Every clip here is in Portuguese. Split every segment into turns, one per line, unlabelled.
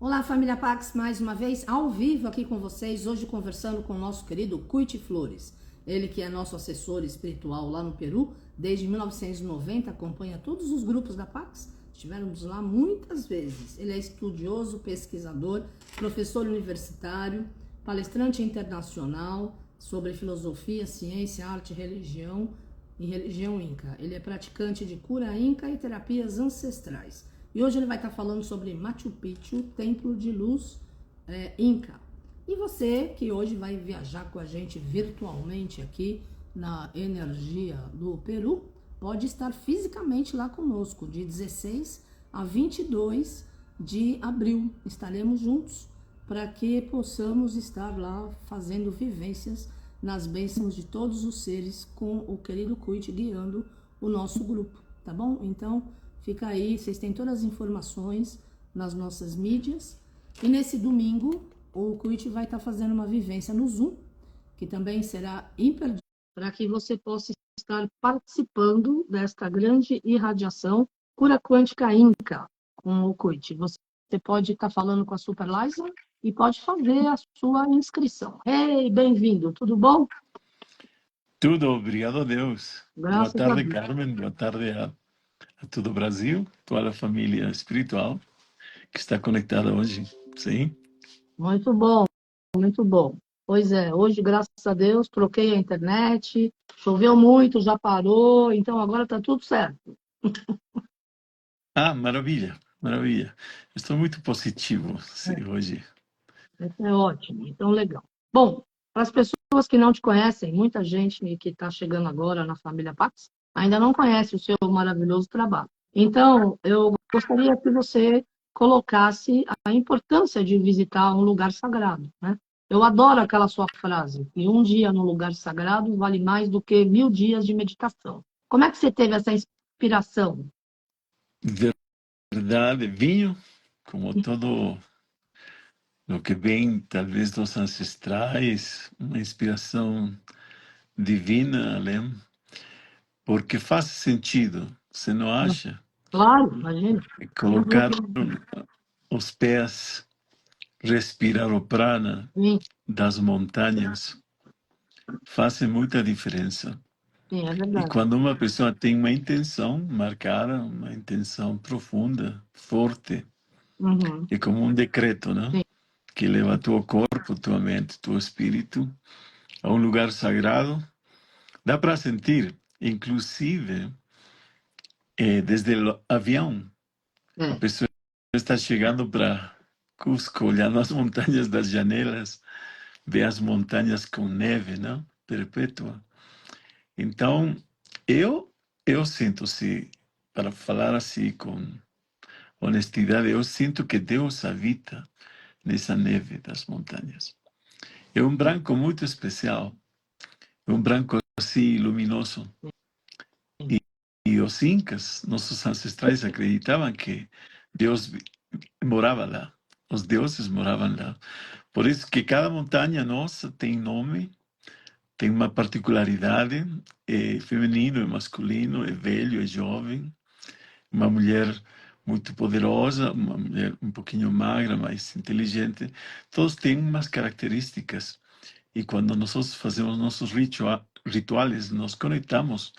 Olá, família Pax, mais uma vez ao vivo aqui com vocês, hoje conversando com o nosso querido Cuity Flores. Ele que é nosso assessor espiritual lá no Peru, desde 1990, acompanha todos os grupos da Pax, estivemos lá muitas vezes. Ele é estudioso, pesquisador, professor universitário, palestrante internacional sobre filosofia, ciência, arte, religião e religião inca. Ele é praticante de cura inca e terapias ancestrais. E hoje ele vai estar falando sobre Machu Picchu, Templo de Luz Inca. E você que hoje vai viajar com a gente virtualmente aqui na energia do Peru, pode estar fisicamente lá conosco, de 16 a 22 de abril. Estaremos juntos para que possamos estar lá fazendo vivências nas bênçãos de todos os seres com o querido Cuity guiando o nosso grupo, tá bom? Então, fica aí, vocês têm todas as informações nas nossas mídias. E nesse domingo, o Cuity vai estar fazendo uma vivência no Zoom, que também será imperdível, para que você possa estar participando desta grande irradiação Cura Quântica Inca com o Cuity. Você pode estar falando com a Super Liza e pode fazer a sua inscrição. Ei, bem-vindo, tudo bom?
Tudo, obrigado a Deus. Boa
Graças a
tarde,
Deus.
Carmen. Boa tarde a todo o Brasil, toda a família espiritual que está conectada hoje. Sim?
Muito bom, muito bom. Pois é, hoje, graças a Deus, troquei a internet, choveu muito, já parou, então agora está tudo certo.
Ah, maravilha, maravilha. Estou muito positivo sim, hoje.
Isso é ótimo, então legal. Bom, para as pessoas que não te conhecem, muita gente que está chegando agora na família Pax ainda não conhece o seu maravilhoso trabalho. Então, eu gostaria que você colocasse a importância de visitar um lugar sagrado, né? Eu adoro aquela sua frase, que um dia no lugar sagrado vale mais do que 1000 dias de meditação. Como é que você teve essa inspiração?
Verdade, vinho, como todo o que vem, talvez, dos ancestrais, uma inspiração divina, né? Porque faz sentido, você não acha?
Claro, imagina.
Colocar os pés, respirar o prana
Sim,
das montanhas faz muita diferença.
sim, é
E
verdade.
quando uma pessoa tem uma intenção marcada, uma intenção profunda, forte,
Uhum,
é como um decreto, né?
sim,
Que leva teu corpo, tua mente, teu espírito a um lugar sagrado. Dá para sentir, inclusive, desde o avião. A
é.
pessoa está chegando para Cusco, olhando as montanhas das janelas, vê as montanhas com neve, né? Perpétua. Então, eu sinto, se para falar assim com honestidade, eu sinto que Deus habita nessa neve das montanhas. É um branco muito especial, é um branco assim luminoso. E os incas, nossos ancestrais, acreditavam que Deus morava lá. Os deuses moravam lá. Por isso que cada montanha nossa tem nome, tem uma particularidade, é feminino, é masculino, é velho, é jovem, uma mulher muito poderosa, uma mulher um pouquinho magra, mas inteligente. Todos têm umas características. E quando nós fazemos nossos rituais, nos conectamos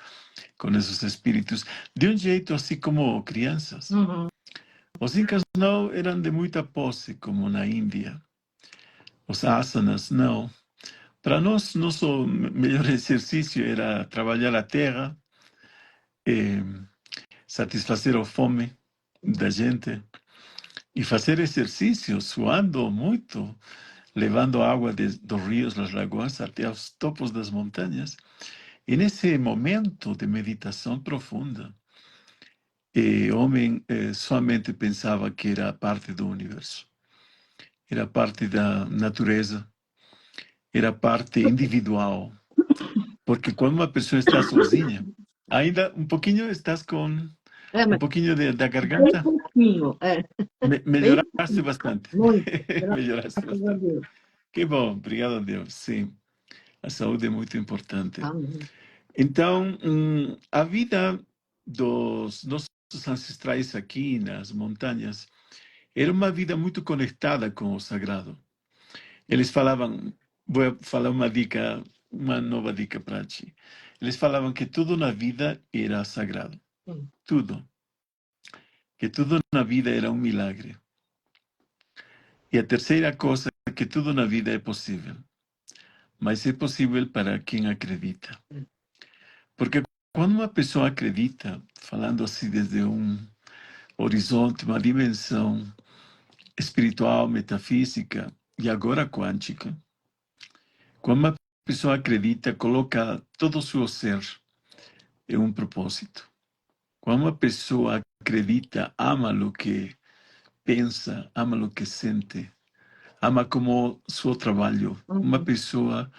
com esses espíritos de um jeito assim como crianças.
Uhum.
Os incas não eram de muita posse, como na Índia. Os asanas, não. Para nós, nosso melhor exercício era trabalhar a terra, satisfazer a fome da gente e fazer exercício, suando muito, levando água dos rios, das lagoas, até os topos das montanhas. E nesse momento de meditação profunda, o homem somente pensava que era parte do universo, era parte da natureza, era parte individual. Porque quando uma pessoa está sozinha, ainda um pouquinho estás com
É,
um
mas
pouquinho da
bem
garganta,
pouquinho, bem
melhoraste
pouquinho,
bastante.
muito,
Melhoraste
graças a
bastante.
Deus.
Que bom, obrigado a Deus. Sim, a saúde é muito importante.
Amém.
Então, a vida dos nossos ancestrais aqui nas montanhas era uma vida muito conectada com o sagrado. Eles falavam, vou falar uma dica, uma nova dica para ti. Eles falavam que tudo na vida era sagrado. Tudo. Que tudo na vida era um milagre. E a terceira coisa é que tudo na vida é possível. Mas é possível para quem acredita. Porque quando uma pessoa acredita, falando assim desde um horizonte, uma dimensão espiritual, metafísica e agora quântica, quando uma pessoa acredita, coloca todo o seu ser em um propósito. Quando uma pessoa acredita, ama o que pensa, ama o que sente, ama como seu trabalho. Uma pessoa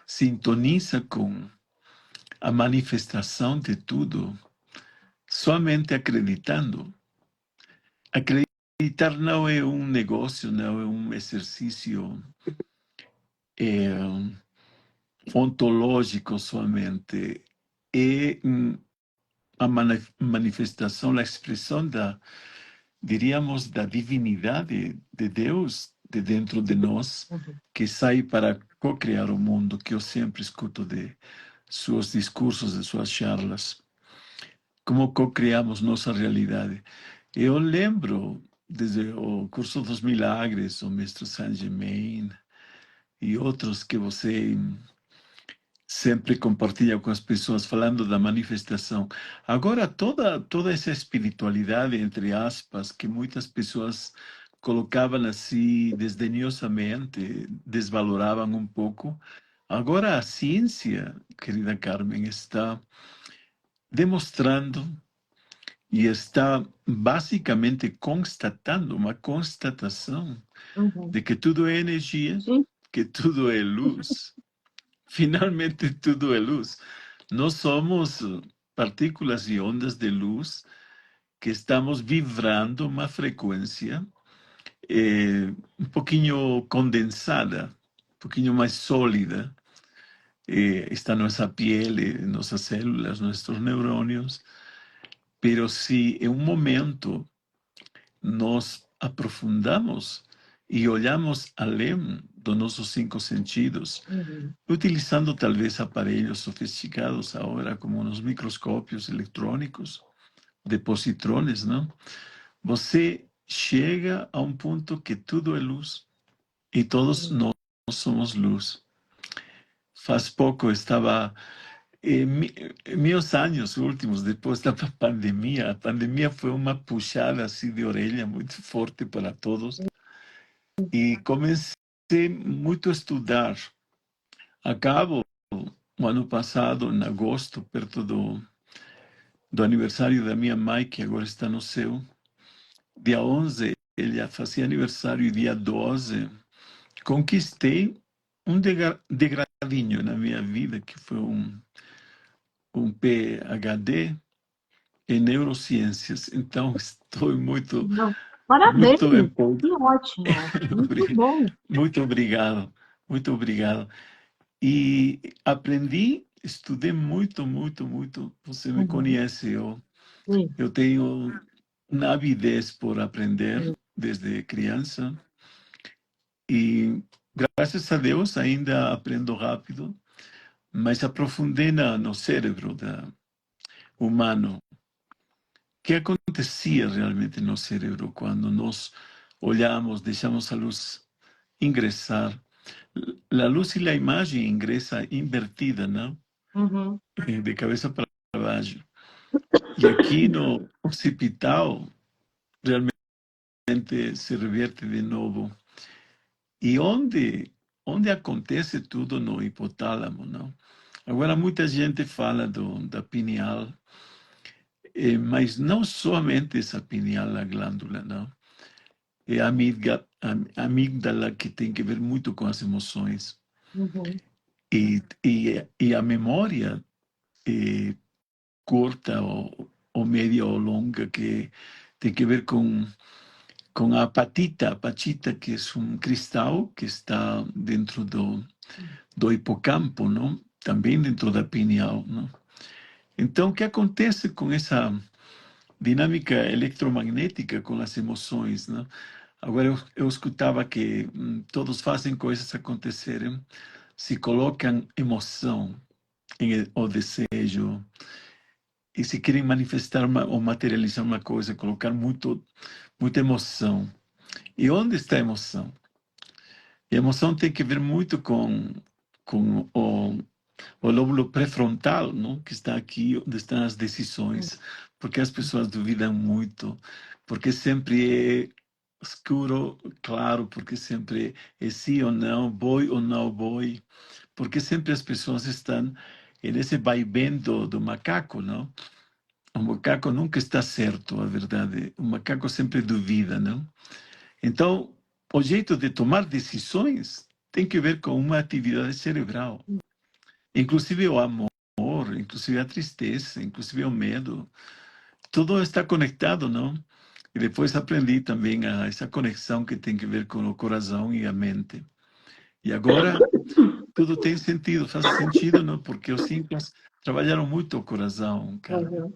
sintoniza com a manifestação de tudo, somente acreditando. Acreditar não é um negócio, não é um exercício ontológico somente. É a manifestação, a expressão diríamos, da divinidade de Deus de dentro de nós, que sai para co-criar o mundo, que eu sempre escuto de seus discursos, de suas charlas. Como co-criamos nossa realidade. Eu lembro, desde o Curso dos Milagres, o Mestre Saint Germain e outros que você sempre compartilha com as pessoas, falando da manifestação. Agora, toda essa espiritualidade, entre aspas, que muitas pessoas colocavam assim desdenhosamente, desvaloravam um pouco, agora a ciência, querida Carmen, está demonstrando e está basicamente constatando, uma constatação de que tudo é energia,
Sim.
que tudo é luz. Finalmente tudo é luz. Nós somos partículas e ondas de luz que estamos vibrando uma frequência um pouquinho condensada, um pouquinho mais sólida. Está nossa pele, nossas células, nossos neurônios. Pero se em um momento nós aprofundamos e olhamos além dos nossos 5 sentidos, utilizando talvez aparelhos sofisticados agora, como nos microscópios eletrônicos, de positrones, não? Você chega a um ponto que tudo é luz e todos nós somos luz. Faz pouco eu estava meus anos últimos, depois da pandemia, a pandemia foi uma puxada assim de orelha muito forte para todos e comecei muito a estudar. Acabo o ano passado, em agosto, perto do aniversário da minha mãe, que agora está no céu, dia 11, ele fazia aniversário dia 12, conquistei um degradinho na minha vida, que foi um PhD em neurociências. Então, estou muito,
Não. Parabéns,
muito
que ótimo. Muito bom.
muito obrigado, muito obrigado. E aprendi, estudei muito, muito, muito. Você me conhece,
Sim.
eu tenho uma avidez por aprender desde criança. E, graças a Deus, ainda aprendo rápido, mas aprofundei no cérebro humano. O que acontecia realmente no cérebro quando nós olhamos, deixamos a luz ingressar? A luz e a imagem ingressa invertida, não? De cabeça para baixo. E aqui no occipital, realmente se reverte de novo. E onde acontece tudo no hipotálamo, não? Agora, muita gente fala da pineal, mas não somente essa pineal, a glândula, não. É a amígdala que tem que ver muito com as emoções. E a memória curta ou média ou longa, que tem que ver com a apatita, que é um cristal que está dentro do hipocampo, não? Também dentro da pineal, não? Então, o que acontece com essa dinâmica eletromagnética com as emoções, não? Agora, eu escutava que todos fazem coisas acontecerem se colocam emoção o desejo, e se querem manifestar ou materializar uma coisa, colocar muita emoção. E onde está a emoção? E a emoção tem que ver muito com o lóbulo pré-frontal, não? Que está aqui onde estão as decisões. Porque as pessoas duvidam muito, porque sempre é escuro, claro, porque sempre é sim ou não, vou ou não vou, porque sempre as pessoas estão nesse vaivém do macaco, não? O macaco nunca está certo, a verdade. O macaco sempre duvida, não? Então, o jeito de tomar decisões tem que ver com uma atividade cerebral. Inclusive o amor, inclusive a tristeza, inclusive o medo. Tudo está conectado, não? E depois aprendi também essa conexão que tem que ver com o coração e a mente. E agora tudo tem sentido, faz sentido, não? Porque os incas trabalharam muito o coração, Carmen.
Uhum.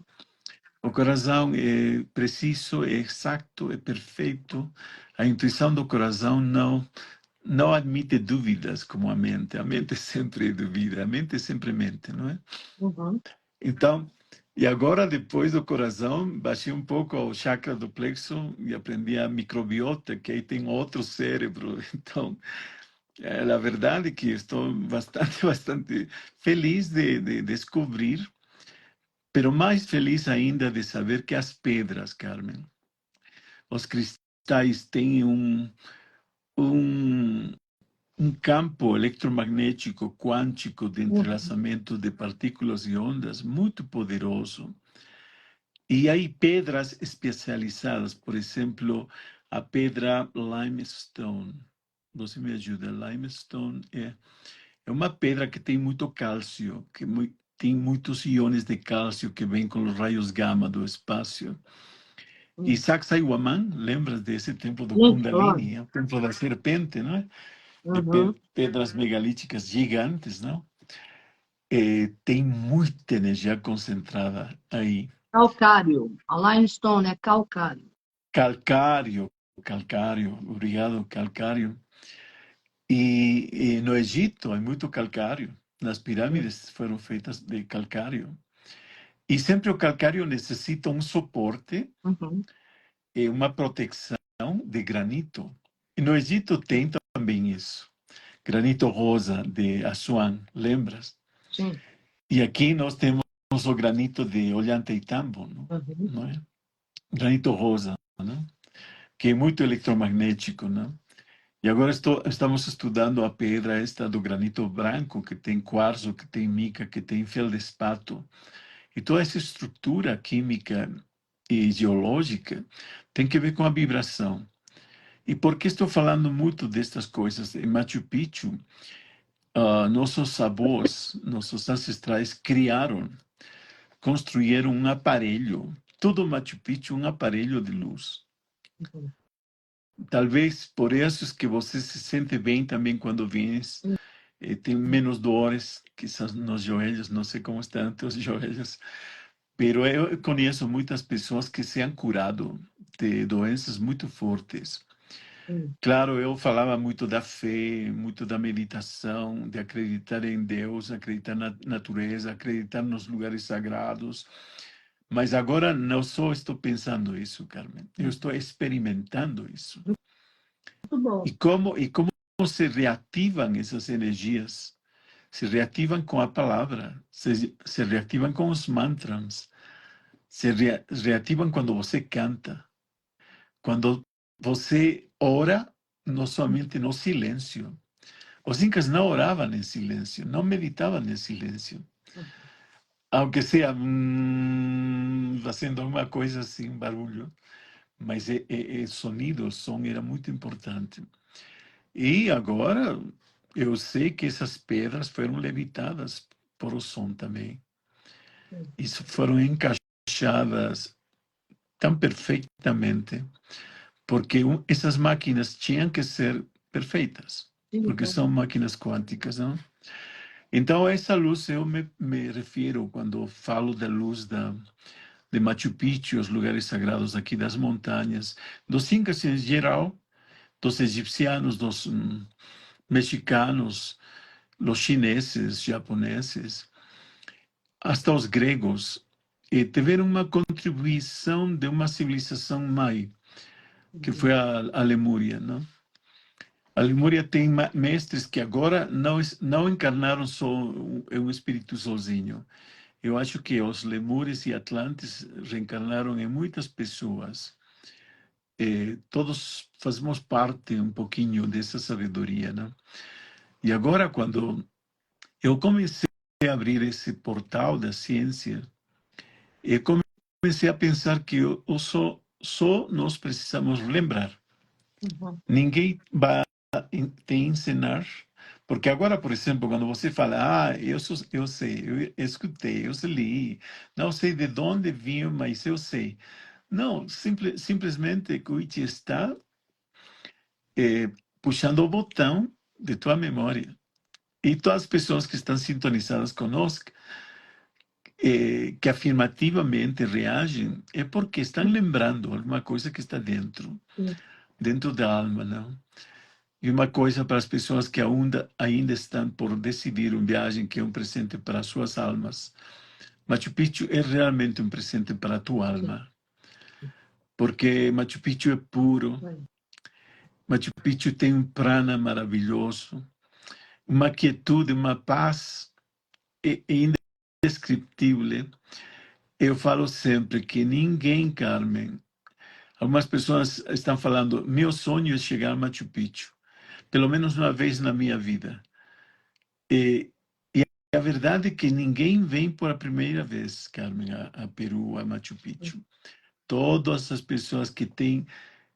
O coração é preciso, é exato, é perfeito. A intuição do coração não admite dúvidas como a mente. A mente sempre duvida, a mente sempre mente, não é?
Uhum.
Então, e agora, depois do coração, baixei um pouco o chakra do plexo e aprendi a microbiota, que aí tem outro cérebro. Então, a verdade é que estou bastante feliz de descobrir, pero mais feliz ainda de saber que as pedras, Carmen, os cristais têm um, um campo eletromagnético quântico de
Uhum.
entrelaçamento de partículas e ondas muito poderoso. E aí pedras especializadas, por exemplo, a pedra limestone. Você me ajuda? Limestone é uma pedra que tem muito cálcio, que tem muitos íons de cálcio que vêm com os raios gama do espaço. E
Uhum.
Sacsayhuamán, lembras desse templo do
Sim, claro.
Kundalini, o templo da serpente, não é? De
Uhum.
pedras megalíticas gigantes, não? Tem muita energia concentrada aí.
Calcário. A limestone é calcário.
Calcário, calcário, obrigado, calcário. E no Egito há muito calcário. As pirâmides foram feitas de calcário. E sempre o calcário necessita um suporte
Uhum.
e uma proteção de granito. E no Egito tem também isso. Granito rosa de Assuan, lembras?
Sim.
E aqui nós temos o granito de Ollantaytambo, não,
Uhum.
não é? Granito rosa, não? Que é muito eletromagnético, não? E agora estamos estudando a pedra esta do granito branco, que tem quartzo, que tem mica, que tem feldespato. E toda essa estrutura química e geológica tem que ver com a vibração. E por que estou falando muito destas coisas? Em Machu Picchu, nossos avós, nossos ancestrais criaram, construíram um aparelho, todo Machu Picchu um aparelho de luz.
Uhum.
Talvez por isso que você se sente bem também quando vens, tem menos dores, quizás nos joelhos, não sei como estão teus joelhos, pero eu conheço muitas pessoas que se han curado de doenças muito fortes.
Uhum.
Claro, eu falava muito da fé, muito da meditação, de acreditar em Deus, acreditar na natureza, acreditar nos lugares sagrados. Mas agora não só estou pensando isso, Carmen, eu estou experimentando isso.
Muito bom.
E como se reativam essas energias? Se reativam com a palavra, se reativam com os mantras, reativam quando você canta, quando você ora, não somente no silêncio. Os incas não oravam em silêncio, não meditavam em silêncio. Aunque seja fazendo uma coisa assim, barulho, mas sonido, o som era muito importante. E agora eu sei que essas pedras foram levitadas por o som também. Isso foram encaixadas tão perfeitamente, porque essas máquinas tinham que ser perfeitas,
Sim,
porque são máquinas quânticas, não? Então, essa luz eu me refiro quando falo da luz de Machu Picchu, os lugares sagrados aqui das montanhas, dos incas em geral, dos egipcianos, dos mexicanos, los chineses, japoneses, hasta os gregos, tiveram uma contribuição de uma civilização mai, que foi a Lemúria, não? A Lemúria tem mestres que agora não encarnaram só um espírito sozinho. Eu acho que os Lemures e Atlantes reencarnaram em muitas pessoas. Todos fazemos parte um pouquinho dessa sabedoria, né? E agora, quando eu comecei a abrir esse portal da ciência, eu comecei a pensar que só nós precisamos lembrar. Ninguém vai te ensinar, porque agora, por exemplo, quando você fala, eu sei, eu escutei, eu li, não sei de onde vinha, mas eu sei. Não, simplesmente Kuichi está puxando o botão de tua memória. E todas as pessoas que estão sintonizadas conosco, que afirmativamente reagem, é porque estão lembrando alguma coisa que está dentro da alma, não? E uma coisa para as pessoas que ainda estão por decidir uma viagem que é um presente para as suas almas. Machu Picchu é realmente um presente para a tua alma. Porque Machu Picchu é puro. Machu Picchu tem um prana maravilhoso. Uma quietude, uma paz indescritível. Eu falo sempre que ninguém, Carmen, algumas pessoas estão falando, meu sonho é chegar a Machu Picchu, pelo menos uma vez na minha vida. E a verdade é que ninguém vem por a primeira vez, Carmen, a Peru, a Machu Picchu. Todas as pessoas que têm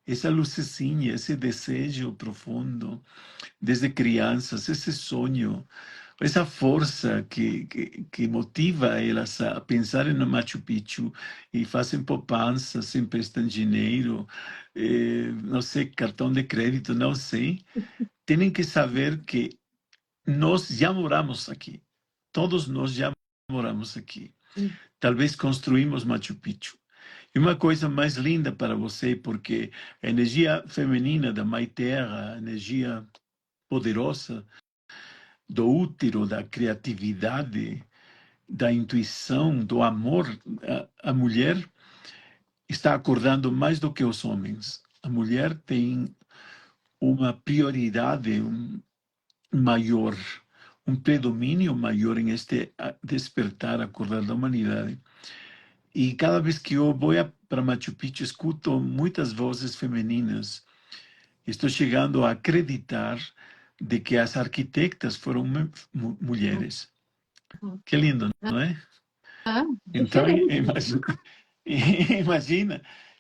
essa lucecinha, esse desejo profundo, desde crianças, esse sonho, essa força que motiva elas a pensarem no Machu Picchu e fazem poupança, se emprestam dinheiro, não sei, cartão de crédito, não sei, têm que saber que nós já moramos aqui. Todos nós já moramos aqui. Talvez construímos Machu Picchu. E uma coisa mais linda para você, porque a energia feminina da Mãe Terra, a energia poderosa do útero, da criatividade, da intuição, do amor, a mulher está acordando mais do que os homens. A mulher tem uma prioridade maior, um predomínio maior em este despertar, acordar da humanidade. E cada vez que eu vou para Machu Picchu, escuto muitas vozes femininas. Estou chegando a acreditar de que as arquitetas foram mulheres. Que lindo, não é? Então,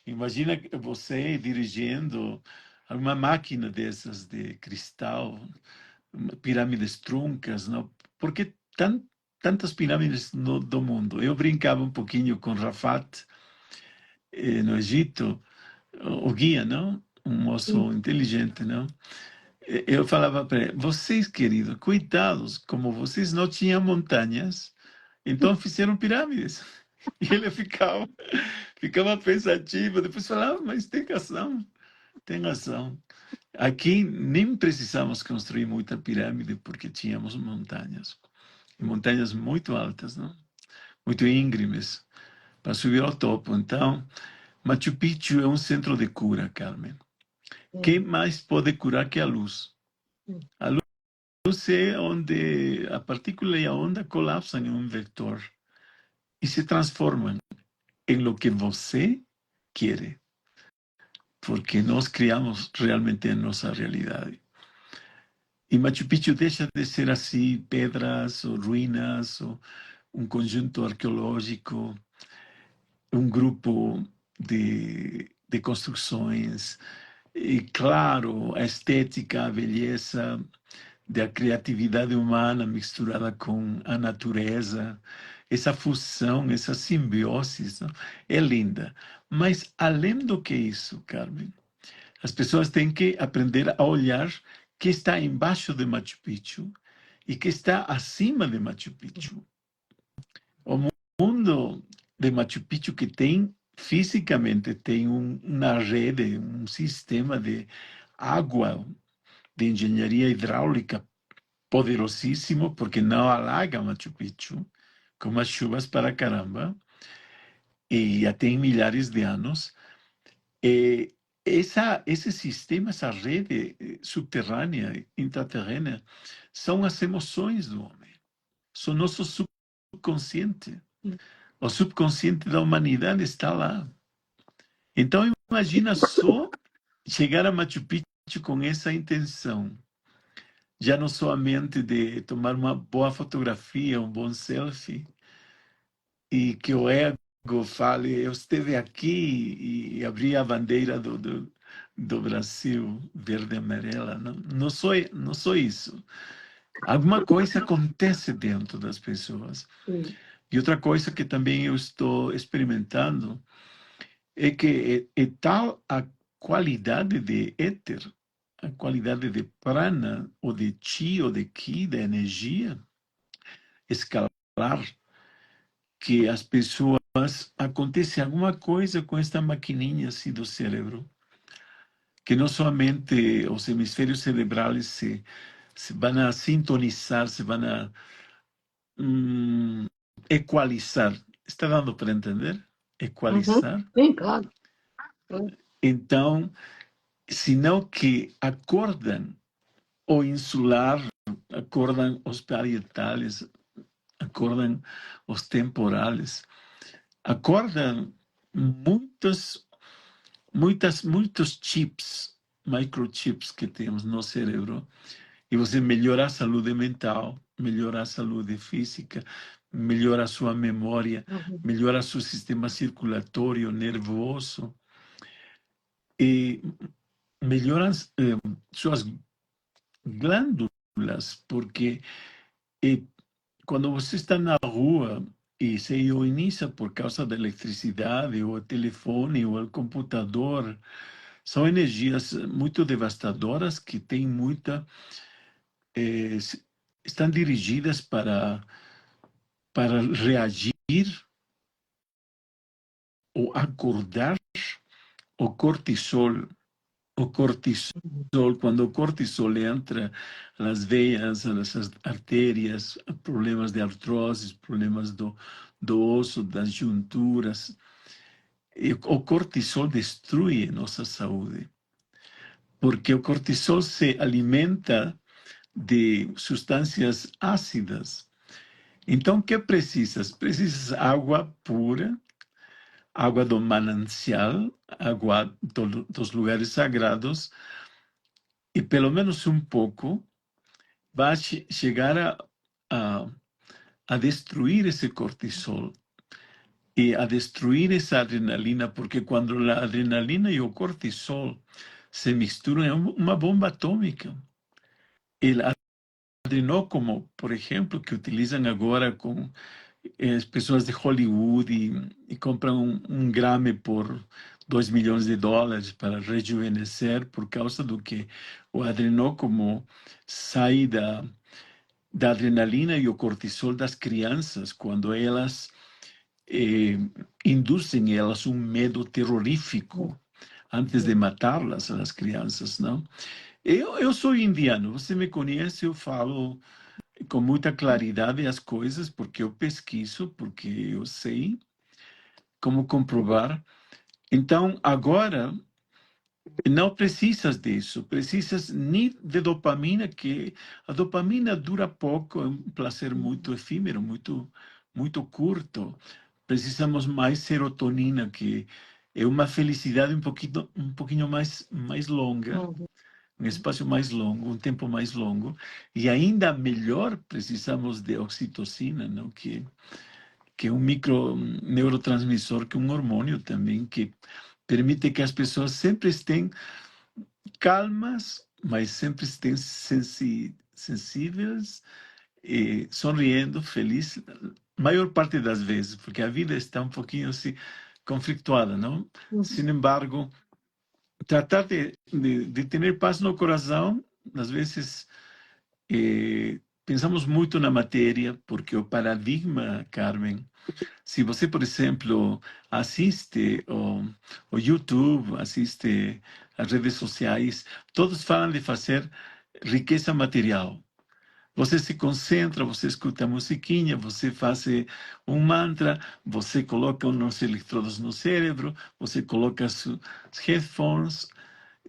imagina você dirigindo uma máquina dessas de cristal, pirâmides truncas, não? Porque tantas pirâmides do mundo. Eu brincava um pouquinho com Rafat, no Egito, o guia, não? Um moço inteligente, não? Eu falava para ele, vocês, queridos, coitados, como vocês não tinham montanhas, então fizeram pirâmides. E ele ficava pensativo, depois falava, mas tem razão, tem razão. Aqui nem precisamos construir muita pirâmide porque tínhamos montanhas. E montanhas muito altas, não? Muito íngremes, para subir ao topo. Então, Machu Picchu é um centro de cura, Carmen. Quem mais pode curar que a luz? A luz é onde a partícula e a onda colapsam em um vetor e se transformam em lo que você quer. Porque nós criamos realmente a nossa realidade. E Machu Picchu deixa de ser assim, pedras ou ruínas, ou um conjunto arqueológico, um grupo de construções. E, claro, a estética, a beleza da criatividade humana misturada com a natureza, essa fusão, essa simbiose, não? É linda. Mas, além do que isso, Carmen, as pessoas têm que aprender a olhar que está embaixo de Machu Picchu e que está acima de Machu Picchu. O mundo de Machu Picchu que tem, fisicamente, tem uma rede, um sistema de água de engenharia hidráulica poderosíssimo, porque não alaga Machu Picchu, com umas chuvas para caramba, e já tem milhares de anos. E esse sistema, essa rede subterrânea, intraterrena, são as emoções do homem, são nosso subconsciente. O subconsciente da humanidade está lá. Então, imagina só chegar a Machu Picchu com essa intenção, já não somente de tomar uma boa fotografia, um bom selfie, e que o ego fale, eu estive aqui e abri a bandeira do Brasil verde e amarela. Não sou isso. Alguma coisa acontece dentro das pessoas.
Sim.
E outra coisa que também eu estou experimentando é que é tal a qualidade de éter, a qualidade de prana, ou de chi, ou de ki, da energia escalar, que as pessoas, acontece alguma coisa com esta maquininha assim do cérebro, que não somente os hemisférios cerebrais se vão a sintonizar, se vão a equalizar. Está dando para entender? Equalizar.
Sim, claro.
Então, senão que acordam o insular, acordam os parietales, acordam os temporales, acordam muitos chips, microchips que temos no cérebro, e você melhora a saúde mental, melhora a saúde física, melhora a sua memória, melhora seu sistema circulatório, nervoso, e melhora suas glândulas, porque quando você está na rua e se ioniza por causa da eletricidade, ou o telefone, ou o computador, são energias muito devastadoras que têm estão dirigidas para reagir ou acordar o cortisol. O cortisol, quando o cortisol entra nas veias, nas artérias, problemas de artrose, problemas do osso, das junturas, e o cortisol destrui nossa saúde, porque o cortisol se alimenta de substâncias ácidas. Então, o que precisas? Precisas água pura, água do manancial, água dos lugares sagrados, e pelo menos um pouco vai chegar a destruir esse cortisol e a destruir essa adrenalina, porque quando a adrenalina e o cortisol se misturam, é uma bomba atômica. El adrenócomo, por exemplo, que utilizam agora com as pessoas de Hollywood e compram um grame por $2 milhões para rejuvenescer, por causa do que o adrenócomo sai da adrenalina e o cortisol das crianças, quando elas induzem elas um medo terrorífico antes de matá-las, as crianças, não? Eu sou indiano, você me conhece, eu falo com muita claridade as coisas, porque eu pesquiso, porque eu sei como comprovar. Então, agora, não precisas disso, precisas nem de dopamina, que a dopamina dura pouco, é um prazer muito efímero, muito curto. Precisamos mais serotonina, que é uma felicidade um pouquinho mais longa, um espaço mais longo, um tempo mais longo, e ainda melhor precisamos de oxitocina, não? Que é um micro neurotransmissor, que é um hormônio também, que permite que as pessoas sempre estejam calmas, mas sempre estejam sensíveis, e sorrindo, felizes, maior parte das vezes, porque a vida está um pouquinho assim conflituada, não? Sin embargo, tratar de ter paz no coração, às vezes pensamos muito na matéria, porque o paradigma, Carmen, se você, por exemplo, assiste o YouTube, assiste as redes sociais, todos falam de fazer riqueza material. Você se concentra, você escuta a musiquinha, você faz um mantra, você coloca uns eletrodos no cérebro, você coloca os headphones,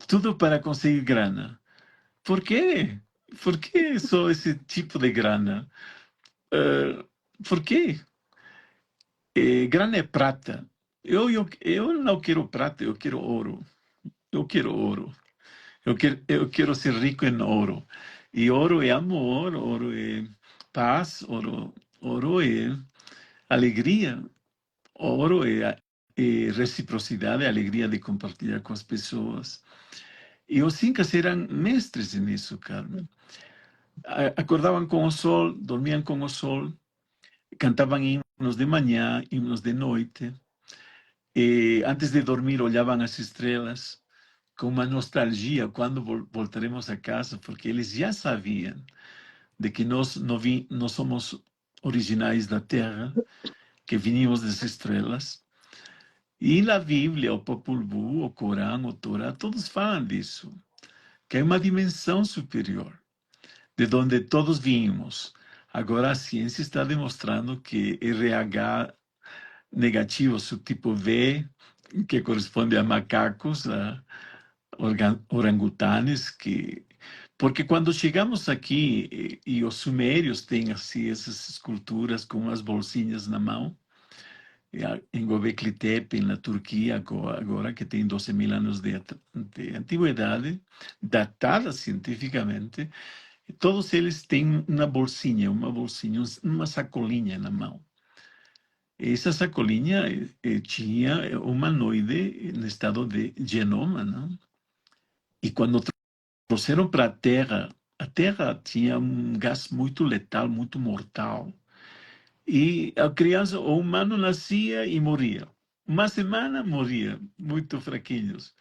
tudo para conseguir grana. Por quê? Por que só esse tipo de grana? Por quê? Grana é prata. Eu não quero prata, eu quero ouro. Eu quero ouro. Eu quero ser rico em ouro. E ouro é amor, ouro é paz, ouro é alegria, ouro é reciprocidade, alegria de compartilhar com as pessoas. E os incas eram mestres nisso, Carmen. Acordavam com o sol, dormiam com o sol, cantavam hinos de manhã, hinos de noite. E antes de dormir, olhavam as estrelas com uma nostalgia quando voltaremos a casa, porque eles já sabiam de que nós não somos originais da Terra, que vinimos das estrelas. E na Bíblia, o Popol Vuh, o Corão, o Torá, todos falam disso, que é uma dimensão superior, de onde todos vimos. Agora a ciência está demonstrando que RH negativo, subtipo V, que corresponde a macacos, a orangutanes, porque quando chegamos aqui, e os sumérios têm assim, essas esculturas com umas bolsinhas na mão, em Göbekli Tepe, na Turquia, agora que tem 12.000 anos de antiguidade, datada cientificamente, todos eles têm uma bolsinha, uma sacolinha na mão. Essa sacolinha tinha humanoide em estado de genoma, não? E quando trouxeram para a Terra tinha um gás muito letal, muito mortal. E a criança, o humano nascia e morria. Uma semana morria, muito fraquinhos.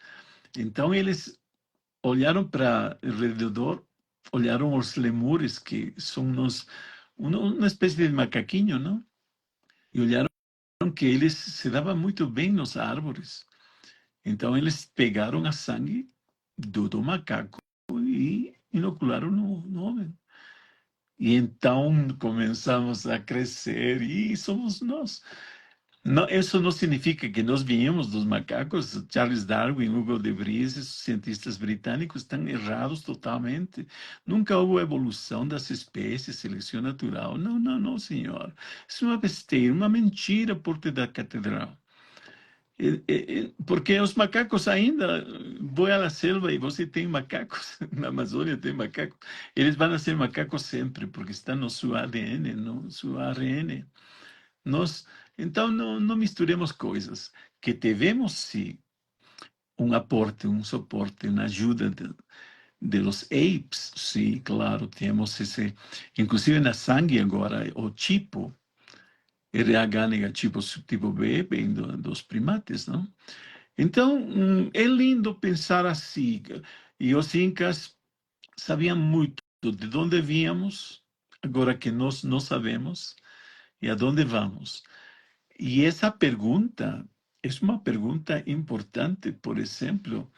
Então eles olharam para o redor, olharam os lemures, que são uma espécie de macaquinho, não? E olharam que eles se davam muito bem nas árvores. Então eles pegaram a sangue do macaco e inocularam no homem. E então começamos a crescer e somos nós. Não, isso não significa que nós viemos dos macacos. Charles Darwin, Hugo de Vries, os cientistas britânicos estão errados totalmente. Nunca houve evolução das espécies, seleção natural. Não, não, não, senhor. Isso é uma besteira, uma mentira por ter da catedral. Porque os macacos ainda, vão à selva e você tem macacos, na Amazônia tem macacos, eles vão ser macacos sempre, porque está no seu ADN, no seu ARN. Então, não misturemos coisas. Que tivemos, sim, um aporte, um suporte, uma ajuda de los apes, sim, claro, temos esse, inclusive na sangue agora, o tipo, RH negativo subtipo B, vem dos primates, não? Então, é lindo pensar assim. E os incas sabiam muito de onde víamos, agora que nós não sabemos, e aonde vamos. E essa pergunta é uma pergunta importante. Por exemplo,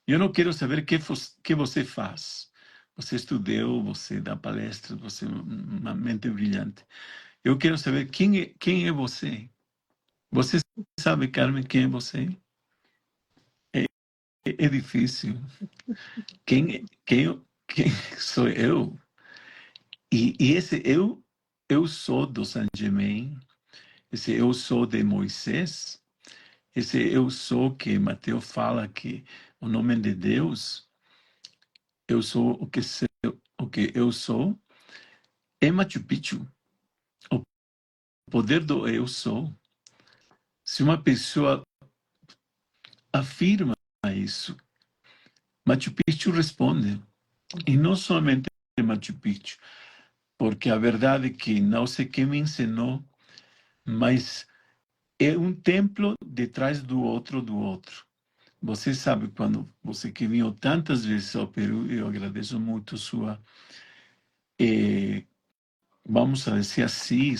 eu não quero saber que você faz. Você estudou, você dá palestras, você é uma mente brilhante. Eu quero saber quem é você. Você sabe, Carmen, quem é você? É difícil. Quem sou eu? E esse eu sou do Saint Germain, esse eu sou de Moisés, esse eu sou que Mateus fala que o nome de Deus, eu sou o que eu sou, é Machu Picchu. O poder do eu sou. Se uma pessoa afirma isso, Machu Picchu responde. E não somente Machu Picchu, porque a verdade é que não sei quem me ensinou, mas é um templo detrás do outro, do outro. Você sabe, quando você que veio tantas vezes ao Peru, eu agradeço muito sua, vamos dizer assim,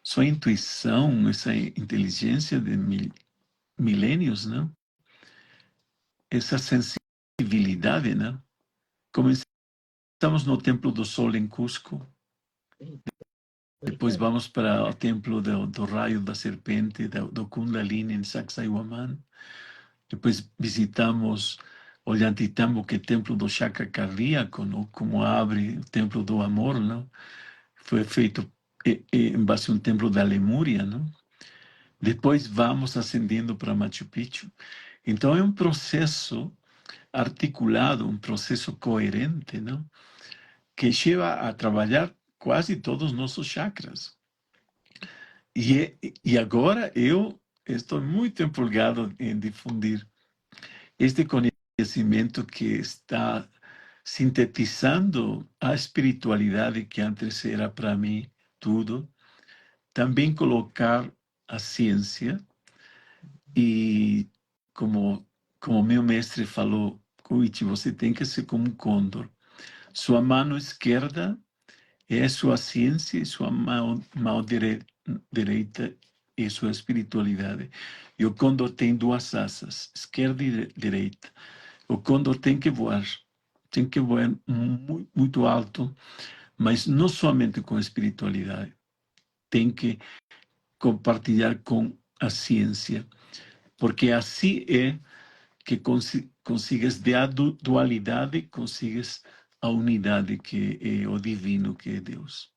sua intuição, essa inteligência de milênios, não? essa sensibilidade, né? Começamos no Templo do Sol em Cusco, depois vamos para o Templo do Raio da Serpente, do Kundalini em Sacsayhuamán, depois visitamos Ollantaytambo, que é o Templo do Chakra Cardíaco, não? Como abre o Templo do Amor, não? Foi feito em base a um templo da Lemúria, não? Depois vamos ascendendo para Machu Picchu. Então é um processo articulado, um processo coerente, não? Que leva a trabalhar quase todos os nossos chakras. E agora eu estou muito empolgado em difundir este conhecimento que está sintetizando a espiritualidade que antes era para mim tudo, também colocar a ciência e, como meu mestre falou, Koichi, você tem que ser como um condor. Sua mão esquerda é sua ciência e sua mão direita é sua espiritualidade. E o condor tem duas asas, esquerda e direita. O condor tem que voar muito, muito alto, mas não somente com espiritualidade. Tem que compartilhar com a ciência, porque assim é que consigues de a dualidade, consigues a unidade que é o divino, que é Deus.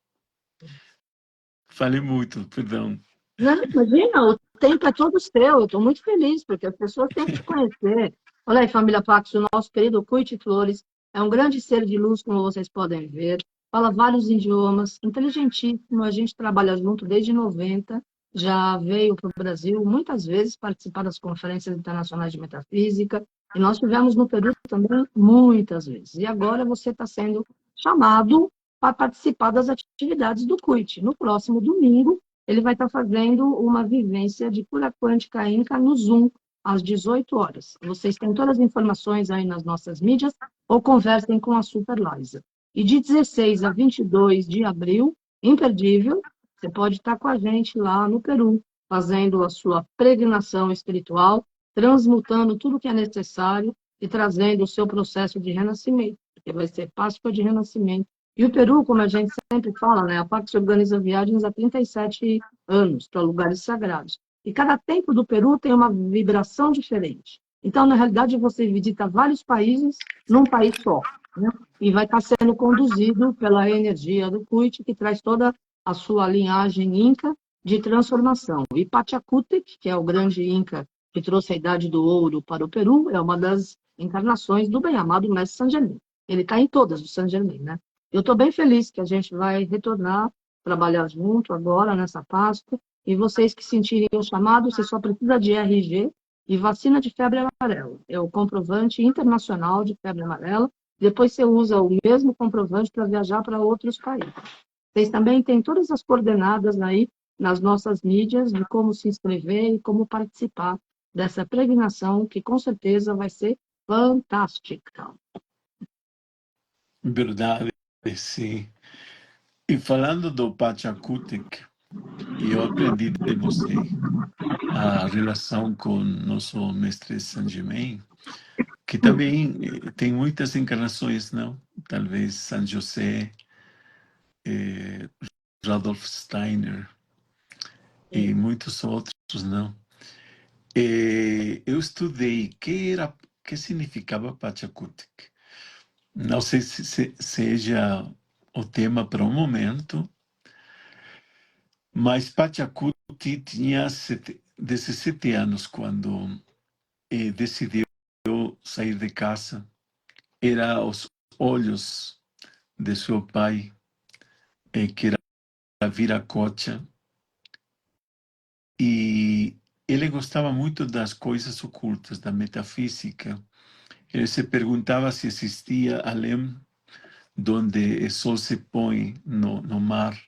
Falei muito, perdão.
Não, imagina, o tempo é todo seu. Eu estou muito feliz, porque as pessoas têm que te conhecer. Olha aí, família Pax, o nosso querido Cuite Flores é um grande ser de luz, como vocês podem ver. Fala vários idiomas, inteligentíssimo. A gente trabalha junto desde 90. Já veio para o Brasil muitas vezes participar das conferências internacionais de metafísica. E nós tivemos no Peru também muitas vezes. E agora você está sendo chamado para participar das atividades do Cuite. No próximo domingo, ele vai estar fazendo uma vivência de cura quântica Inca no Zoom, às 18 horas. Vocês têm todas as informações aí nas nossas mídias ou conversem com a Super Liza. E de 16 a 22 de abril, imperdível, você pode estar com a gente lá no Peru, fazendo a sua pregnação espiritual, transmutando tudo que é necessário e trazendo o seu processo de renascimento, porque vai ser Páscoa de renascimento. E o Peru, como a gente sempre fala, né, a Pax organiza viagens há 37 anos para lugares sagrados. E cada templo do Peru tem uma vibração diferente. Então, na realidade, você visita vários países num país só, né? E vai estar sendo conduzido pela energia do Cuite, que traz toda a sua linhagem inca de transformação. E Pachacútec, que é o grande inca que trouxe a Idade do Ouro para o Peru, é uma das encarnações do bem-amado Mestre Saint Germain. Ele está em todas, o Saint Germain, né? Eu estou bem feliz que a gente vai retornar, trabalhar junto agora nessa Páscoa. E vocês que sentirem o chamado, você só precisa de RG e vacina de febre amarela. É o comprovante internacional de febre amarela. Depois você usa o mesmo comprovante para viajar para outros países. Vocês também têm todas as coordenadas aí nas nossas mídias de como se inscrever e como participar dessa pregnação, que com certeza vai ser fantástica.
Verdade, sim. E falando do Pachacútec, eu aprendi de você a relação com nosso mestre Saint Germain, que também tem muitas encarnações, não? Talvez São José, eh, Rudolf Steiner e muitos outros, não? Eu estudei que significava Pachacútec. Não sei se seja o tema para um momento, mas Pachacútec tinha 17 anos quando decidiu sair de casa. Era os olhos de seu pai, que era Viracocha, e ele gostava muito das coisas ocultas, da metafísica. Ele se perguntava se existia além donde o sol se põe no mar,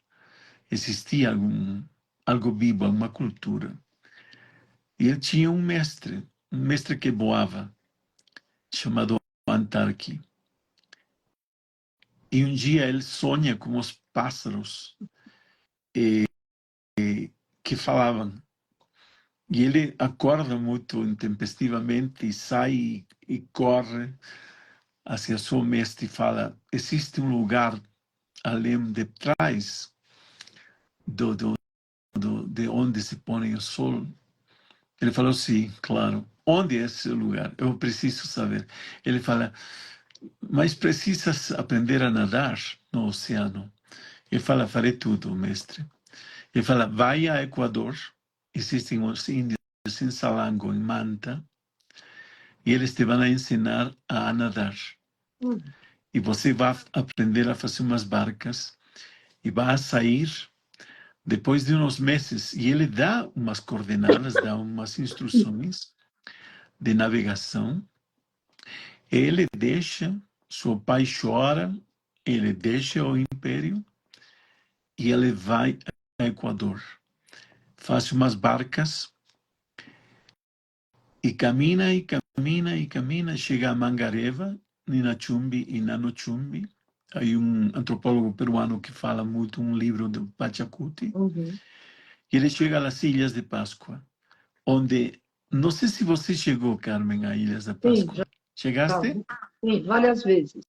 existia algo vivo, alguma cultura. E ele tinha um mestre que voava, chamado Antarque. E um dia ele sonha com os pássaros que falavam. E ele acorda muito intempestivamente e sai e corre hacia seu mestre e fala: existe um lugar além de trás de onde se põe o sol? Ele falou: sim, claro. Onde é esse lugar? Eu preciso saber. Ele fala: mas precisas aprender a nadar no oceano. Ele fala: farei tudo, mestre. Ele fala: vai a Equador. Existem os índios em Salango, em Manta, e eles te vão ensinar a nadar. E você vai aprender a fazer umas barcas e vai sair depois de uns meses. E ele dá umas coordenadas, dá umas instruções de navegação. Ele deixa, seu pai chora, ele deixa o império e ele vai a Equador. Faz umas barcas e camina e camina e camina, chega a Mangareva, Ninachumbi e Nanochumbi. Aí um antropólogo peruano que fala muito um livro do Pachacuti. E ele chega às Ilhas de Páscoa, onde, não sei se você chegou, Carmen, a Ilhas de Páscoa.
Sim, já.
Chegaste?
Sim, várias vezes.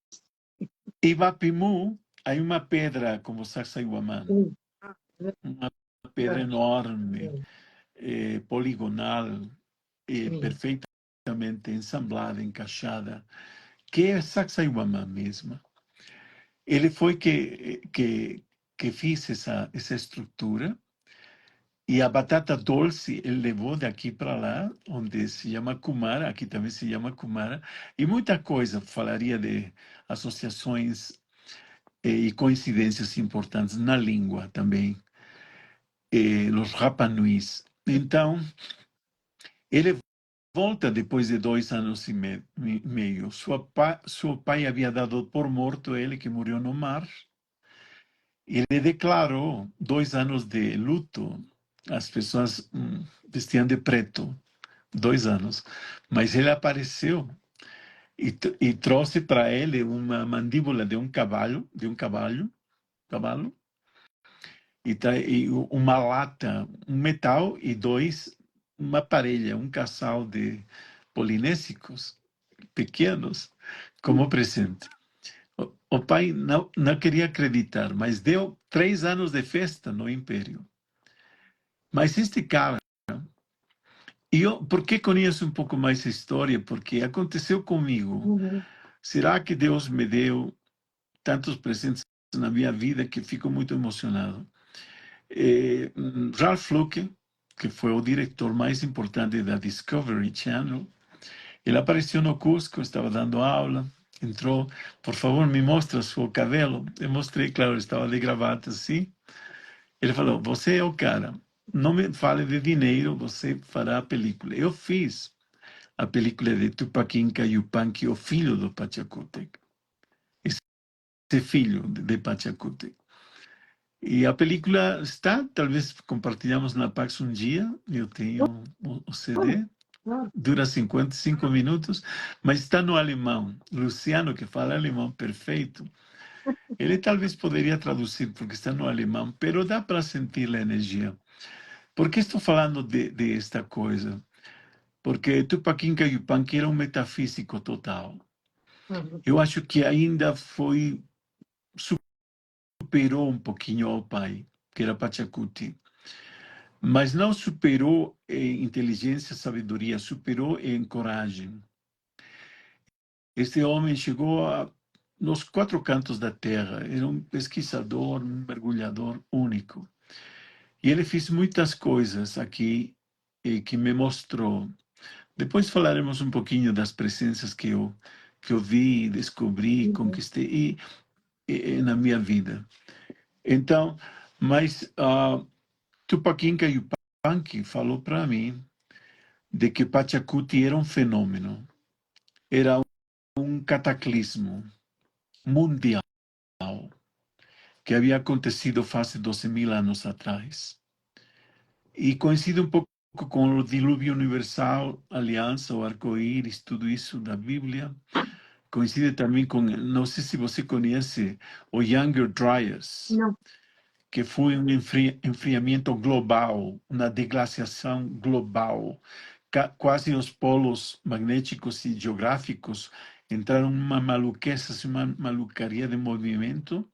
Em Ivapimu, há uma pedra como Sacsayhuamán,
Sim.
uma pedra enorme, poligonal, perfeitamente ensamblada, encaixada, que é Sacsayhuamán mesma. Ele foi que fez essa estrutura, e a batata doce ele levou daqui para lá, onde se chama Cumara, aqui também se chama Cumara, e muita coisa, falaria de associações e coincidências importantes na língua também, os Rapanuis. Então, ele volta depois de 2 anos e meio. Seu pai havia dado por morto ele, que morreu no mar. Ele declarou 2 anos de luto. As pessoas vestiam de preto. 2 anos. Mas ele apareceu e trouxe para ele uma mandíbula de um cavalo, cavalo, e uma lata, um metal e uma parelha, um casal de polinésicos pequenos como presente. O pai não queria acreditar, mas deu 3 anos de festa no Império. Mas este cara, por que conheço um pouco mais a história? Porque aconteceu comigo. Será que Deus me deu tantos presentes na minha vida que fico muito emocionado? Ralph Lucke, que foi o diretor mais importante da Discovery Channel, ele apareceu no Cusco, estava dando aula, entrou: por favor, me mostra seu cabelo. Eu mostrei, claro, ele estava de gravata assim. Ele falou: você é o cara, não me fale de dinheiro, você fará a película. Eu fiz a película de Tupac Inca Yupanqui, o filho do Pachacútec. Esse filho de Pachacútec. E a película está, talvez compartilhamos na Pax um dia, eu tenho o CD, dura 55 minutos, mas está no alemão. Luciano, que fala alemão perfeito, ele talvez poderia traduzir, porque está no alemão, pero dá para sentir a energia. Por que estou falando de esta coisa? Porque Tupac Inca Yupanqui era um metafísico total. Eu acho que ainda superou um pouquinho ao pai, que era Pachacuti. Mas não superou em inteligência, sabedoria, superou em coragem. Este homem chegou nos 4 cantos da terra, era um pesquisador, um mergulhador único. E ele fez muitas coisas aqui que me mostrou. Depois falaremos um pouquinho das presenças que eu vi, descobri, conquistei na minha vida. Então, mas Tupac Inca Yupanqui falou para mim de que Pachacuti era um fenômeno, era um cataclismo mundial que havia acontecido faz 12.000 anos atrás. E coincide um pouco com o dilúvio universal, aliança, o arco-íris, tudo isso da Bíblia. Coincide também com, não sei se você conhece, o Younger Dryas.
Não.
Que foi um enfriamento global, uma deglaciação global, quase os polos magnéticos e geográficos entraram numa maluqueza, assim, uma malucaria de movimento.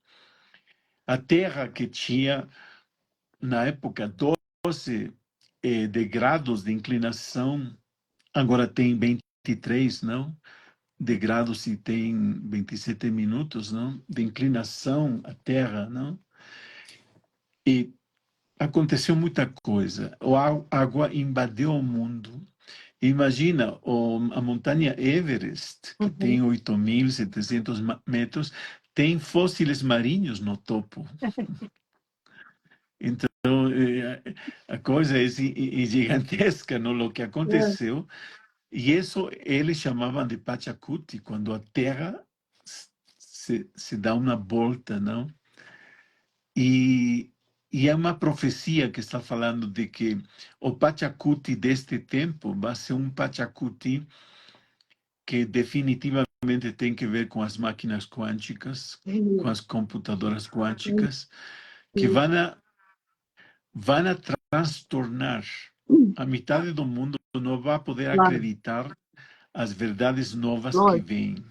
A Terra, que tinha, na época, 12 degraus de inclinação, agora tem 23, não? Degraus e tem 27 minutos, não? De inclinação à Terra, não? E aconteceu muita coisa. A água invadiu o mundo. Imagina, a montanha Everest, que tem 8.700 metros, tem fósseis marinhos no topo. Então, a coisa é gigantesca, não? O que aconteceu. E isso eles chamavam de Pachacuti, quando a Terra se dá uma volta, não? E é uma profecia que está falando de que o Pachacuti deste tempo vai ser um Pachacuti que definitivamente tem que ver com as máquinas quânticas, com as computadoras quânticas, que vão a transtornar. A metade do mundo não vai poder
Claro,
acreditar as verdades novas que
lógico.
vêm.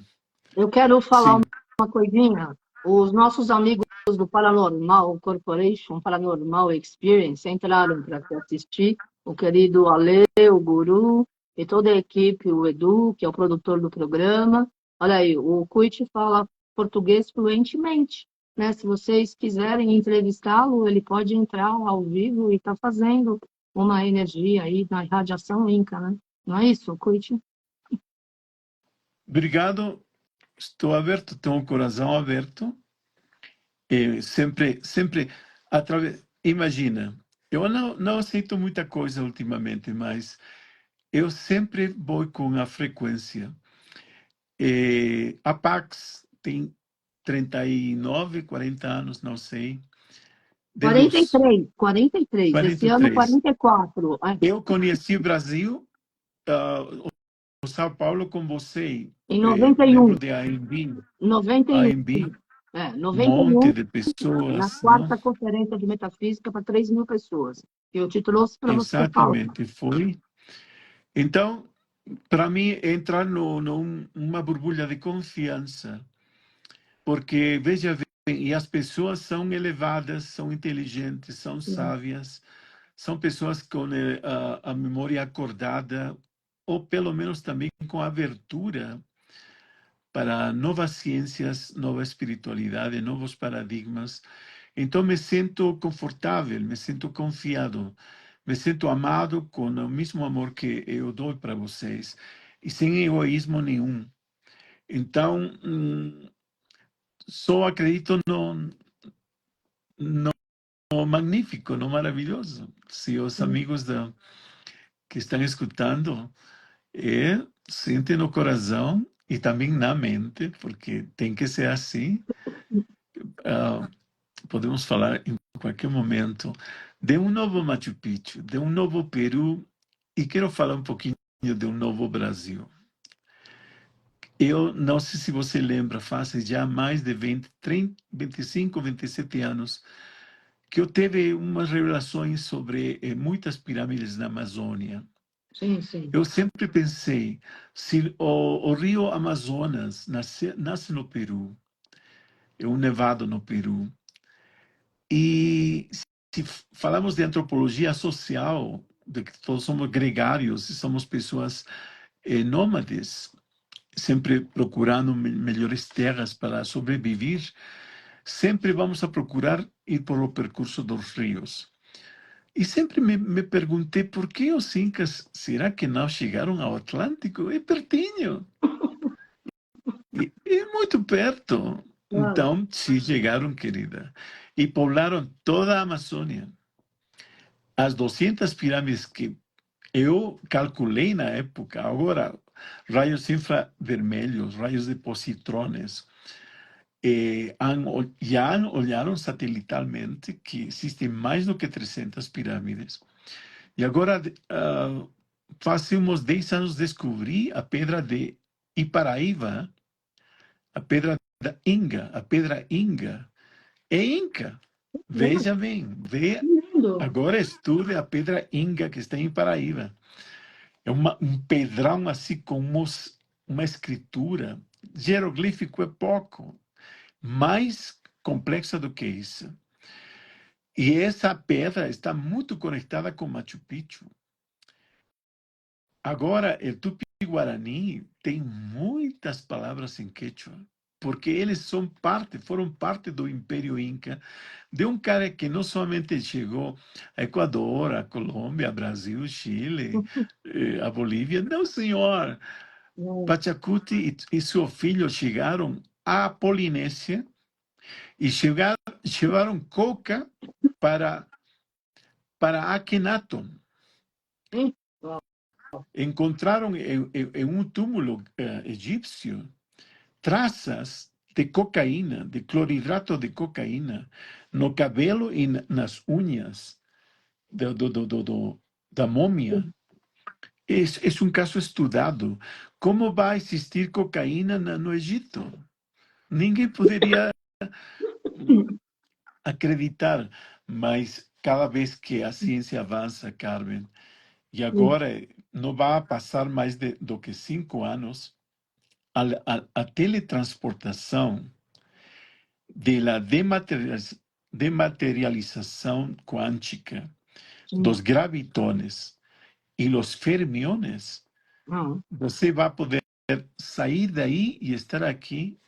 Eu quero falar
Sim,
uma coisinha. Os nossos amigos do Paranormal Corporation, Paranormal Experience, entraram para assistir. O querido Ale, o Guru e toda a equipe, o Edu, que é o produtor do programa. Olha aí, o Kuit fala português fluentemente, né? Se vocês quiserem entrevistá-lo, ele pode entrar ao vivo e está fazendo uma energia aí na radiação Inca, né? Não é isso, Kuit?
obrigado. Estou aberto, tenho o coração aberto. Sempre, através. Imagina, eu não aceito muita coisa ultimamente, mas eu sempre vou com a frequência. A Pax tem 39, 40 anos, não sei, de luz.
43. Esse ano
43.
44.
Eu conheci o Brasil, o São Paulo com você.
Em
Lembro
91.
de AMB,
91.
AMB, monte
91,
de
na
pessoas, não?
quarta conferência de metafísica para 3.000 pessoas. Eu te trouxe para você falar.
Exatamente, foi. Então, para mim, entrar numa borbulha de confiança, porque, veja bem, e as pessoas são elevadas, são inteligentes, são sábias, são pessoas com a memória acordada, ou pelo menos também com abertura para novas ciências, nova espiritualidade, novos paradigmas. Então, me sinto confortável, me sinto confiado, me sinto amado com o mesmo amor que eu dou para vocês, e sem egoísmo nenhum. Então, só acredito no magnífico, no maravilhoso. Se os amigos que estão escutando sentem no coração e também na mente, porque tem que ser assim, podemos falar em qualquer momento de um novo Machu Picchu, de um novo Peru, e quero falar um pouquinho de um novo Brasil. Eu não sei se você lembra, faz já mais de 20, 30, 25, 27 anos, que eu tive umas revelações sobre muitas pirâmides na Amazônia.
Sim, sim.
Eu sempre pensei, se o rio Amazonas nasce no Peru, é um nevado no Peru, e se falamos de antropologia social, de que todos somos gregários e somos pessoas nômades, sempre procurando melhores terras para sobreviver, sempre vamos a procurar ir por o percurso dos rios. E sempre me perguntei por que os incas, será que não chegaram ao Atlântico? É pertinho. É muito perto. Então, sim, chegaram, querida. E poblaram toda a Amazônia. As 200 pirâmides que eu calculei na época, agora, raios infravermelhos, raios de positrones, já olharam satelitalmente que existem mais do que 300 pirâmides. E agora, faz uns 10 anos, descobri a pedra de Iparaíva, a pedra da Inga, a pedra Inga. É Inca. Veja bem,
Lindo.
agora estude a pedra Inga que está em Paraíba. É um pedrão assim com uma escritura. Jeroglífico é pouco, mais complexa do que isso. E essa pedra está muito conectada com Machu Picchu. Agora, o Tupi-Guarani tem muitas palavras em quechua, porque eles foram parte do Império Inca, de um cara que não somente chegou a Equador, a Colômbia, a Brasil, Chile, a Bolívia. Não, senhor. Pachacuti e seu filho chegaram à Polinésia e levaram coca para, para Akhenaton. Encontraram em um túmulo egípcio traças de cocaína, de clorhidrato de cocaína, no cabelo e nas unhas da múmia. É um caso estudado. Como vai existir cocaína no Egito? Ninguém poderia acreditar, mas cada vez que a ciência avança, Carmen, e agora não vai passar mais do que 5 anos, a teletransportação da dematerialização quântica dos gravitones e os fermiones, você vai poder sair daí e estar aqui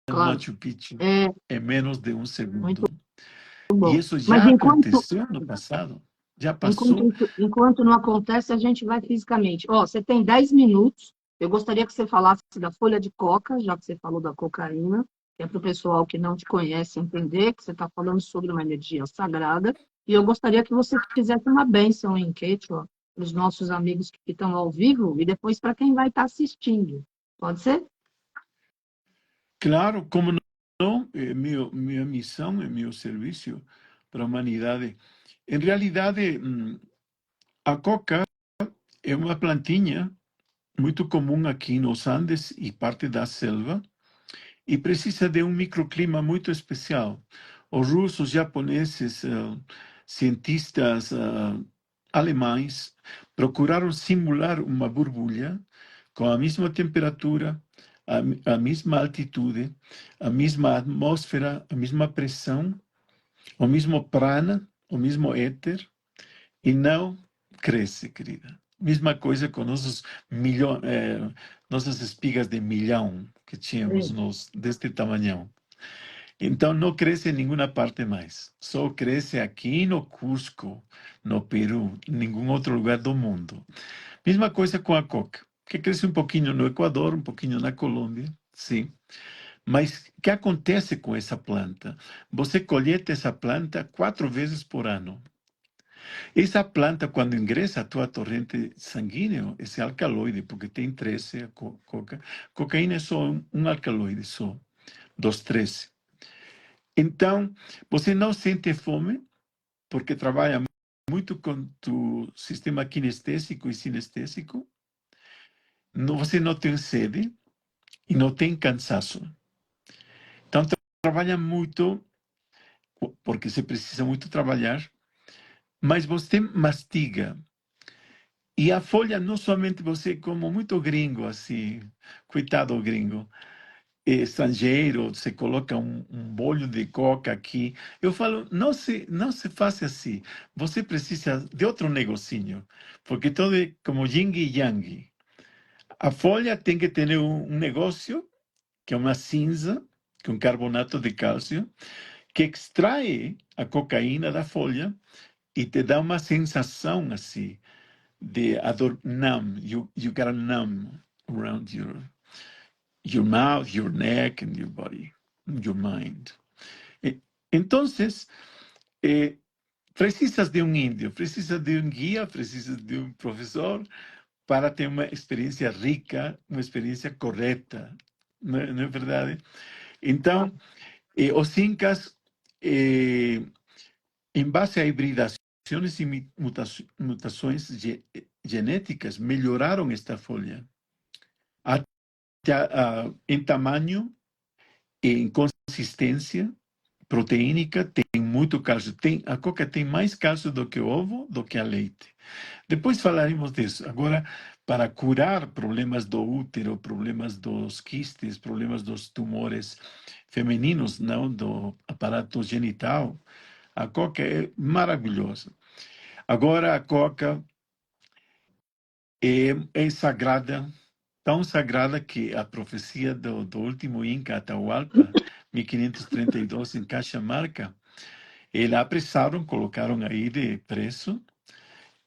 no Machu Picchu em menos de um segundo.
Muito bom.
E isso
Mas
já aconteceu no passado. Já passou.
Enquanto não acontece, a gente vai fisicamente. Ó, você tem 10 minutos. Eu gostaria que você falasse da folha de coca, já que você falou da cocaína, que é para o pessoal que não te conhece entender que você está falando sobre uma energia sagrada. E eu gostaria que você fizesse uma bênção em quechua para os nossos amigos que estão ao vivo e depois para quem vai estar assistindo. Pode ser?
Claro, como não, é minha missão, é meu serviço para a humanidade. Em realidade, a coca é uma plantinha muito comum aqui nos Andes e parte da selva, e precisa de um microclima muito especial. Os russos, japoneses, cientistas alemães procuraram simular uma borbulha com a mesma temperatura, a mesma altitude, a mesma atmosfera, a mesma pressão, o mesmo prana, o mesmo éter, e não cresce, querida. Mesma coisa com nossas espigas de milhão que tínhamos deste tamanhão. Então, não cresce em nenhuma parte mais. Só cresce aqui no Cusco, no Peru, em nenhum outro lugar do mundo. Mesma coisa com a coca, que cresce um pouquinho no Equador, um pouquinho na Colômbia, sim. Mas o que acontece com essa planta? Você colheta essa planta 4 vezes por ano. Essa planta, quando ingressa a tua torrente sanguínea, esse alcaloide, porque tem 13, a cocaína é só um alcaloide, só, dos 13. Então, você não sente fome, porque trabalha muito com o sistema kinestésico e sinestésico. Você não tem sede e não tem cansaço. Então, trabalha muito, porque você precisa muito trabalhar, mas você mastiga. E a folha, não somente você, como muito gringo, assim, coitado gringo, estrangeiro, você coloca um bolho de coca aqui. Eu falo, não se faça assim. Você precisa de outro negocinho, porque todo é como yin e yang. A folha tem que ter um negócio, que é uma cinza, com carbonato de cálcio, que extrai a cocaína da folha e te dá uma sensação assim, de numb. You got a numb around your mouth, your neck, and your body, your mind. Entonces, precisas de um índio, precisas de um guia, precisas de um professor para ter uma experiência rica, uma experiência correta, não é verdade? Então, os incas, em base a hibridações e mutações genéticas, melhoraram esta folha em tamanho, em consistência, proteínica, tem muito cálcio. A coca tem mais cálcio do que o ovo, do que a leite. Depois falaremos disso. Agora, para curar problemas do útero, problemas dos quistes, problemas dos tumores femininos, não do aparato genital, a coca é maravilhosa. Agora, a coca é sagrada, tão sagrada que a profecia do último Inca, Atahualpa, 1532, em Caxamarca, ele apressaram, colocaram aí de preço,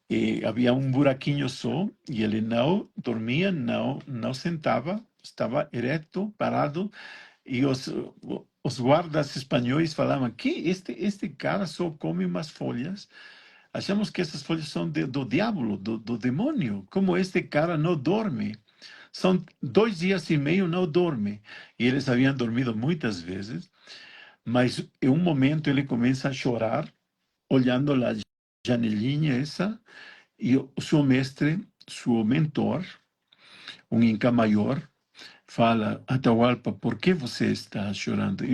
e havia um buraquinho só, e ele não dormia, não sentava, estava ereto, parado, e os guardas espanhóis falavam que este cara só come umas folhas. Achamos que essas folhas são do diabo, do demônio. Como este cara não dorme? São 2 dias e meio não dorme. E eles haviam dormido muitas vezes, mas em um momento ele começa a chorar, olhando a janelinha essa, e o seu mestre, seu mentor, um Inca maior, fala: Atahualpa, por que você está chorando?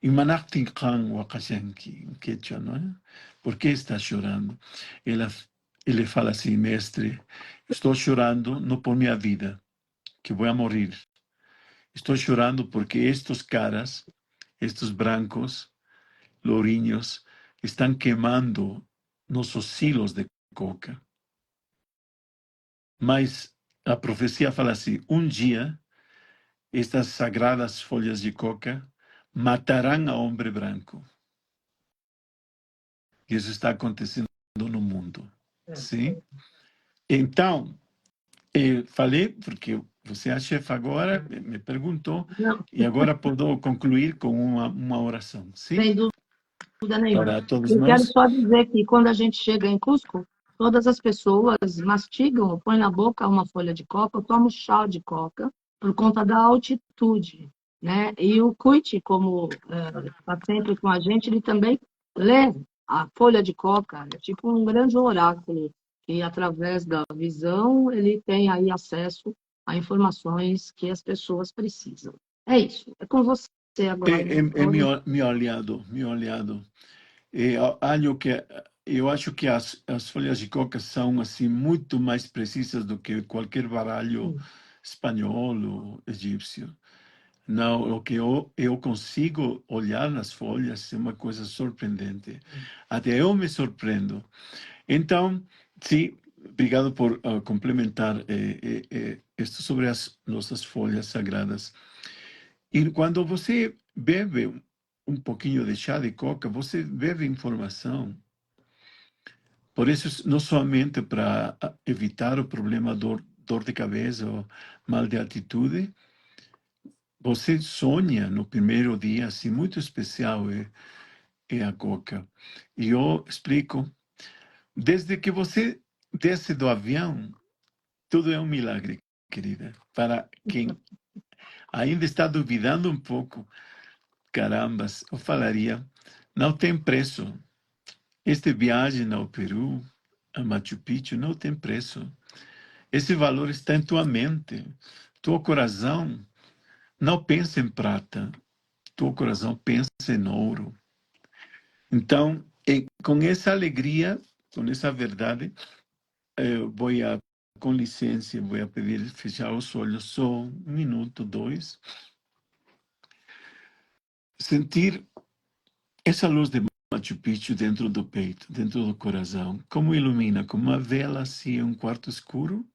Imanaktinkan wakashenki, em quechua, não é? Por que está chorando? Ele fala assim: mestre, estou chorando não por minha vida, que vou morrer. Estou chorando porque estes caras, estes brancos, lourinhos, estão queimando nossos silos de coca. Mas a profecia fala assim: um dia, estas sagradas folhas de coca matarão a homem branco. Isso está acontecendo no mundo. Sim? Então, eu falei, porque você é a chefe agora, me perguntou,
Não,
e agora posso concluir com uma oração. Sim?
sem dúvida nenhuma.
Para todos
Eu quero
nós.
só dizer que quando a gente chega em Cusco, todas as pessoas mastigam, põem na boca uma folha de coca, tomam chá de coca, por conta da altitude, né? E o Cuite, como está sempre com a gente, ele também lê a folha de coca, é tipo um grande oráculo, e através da visão ele tem aí acesso a informações que as pessoas precisam. É isso, é com você agora.
É meu aliado, meu aliado. Eu acho que as folhas de coca são assim muito mais precisas do que qualquer baralho espanhol ou egípcio. Não, o que eu consigo olhar nas folhas é uma coisa surpreendente. Até eu me surpreendo. Então, sim, obrigado por complementar isto sobre as nossas folhas sagradas. E quando você bebe um pouquinho de chá de coca, você bebe informação. Por isso, não somente para evitar o problema dor de cabeça ou mal de atitude, você sonha no primeiro dia, assim, muito especial é a coca. E eu explico, desde que você desce do avião, tudo é um milagre, querida. Para quem ainda está duvidando um pouco, carambas, eu falaria, não tem preço. Esta viagem ao Peru, a Machu Picchu, não tem preço. Esse valor está em tua mente. Teu coração não pensa em prata. Teu coração pensa em ouro. Então, com essa alegria, com essa verdade, eu com licença, vou pedir fechar os olhos só 1 minuto, 2. Sentir essa luz de Machu Picchu dentro do peito, dentro do coração. Como ilumina? Como uma vela assim em um quarto escuro?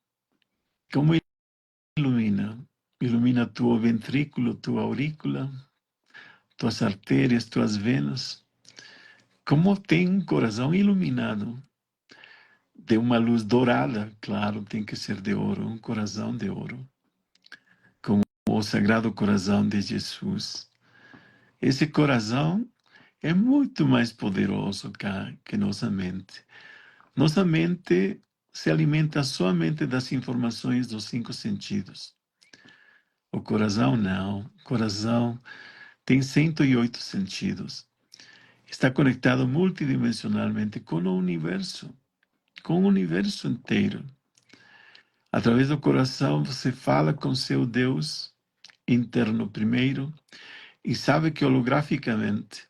Como ilumina? Ilumina teu ventrículo, tua aurícula, tuas artérias, tuas venas. Como tem um coração iluminado de uma luz dourada, claro, tem que ser de ouro, um coração de ouro, como o Sagrado Coração de Jesus. Esse coração é muito mais poderoso que nossa mente. Nossa mente se alimenta somente das informações dos 5 sentidos. O coração não. O coração tem 108 sentidos. Está conectado multidimensionalmente com o universo inteiro. Através do coração, você fala com seu Deus interno primeiro, e sabe que holograficamente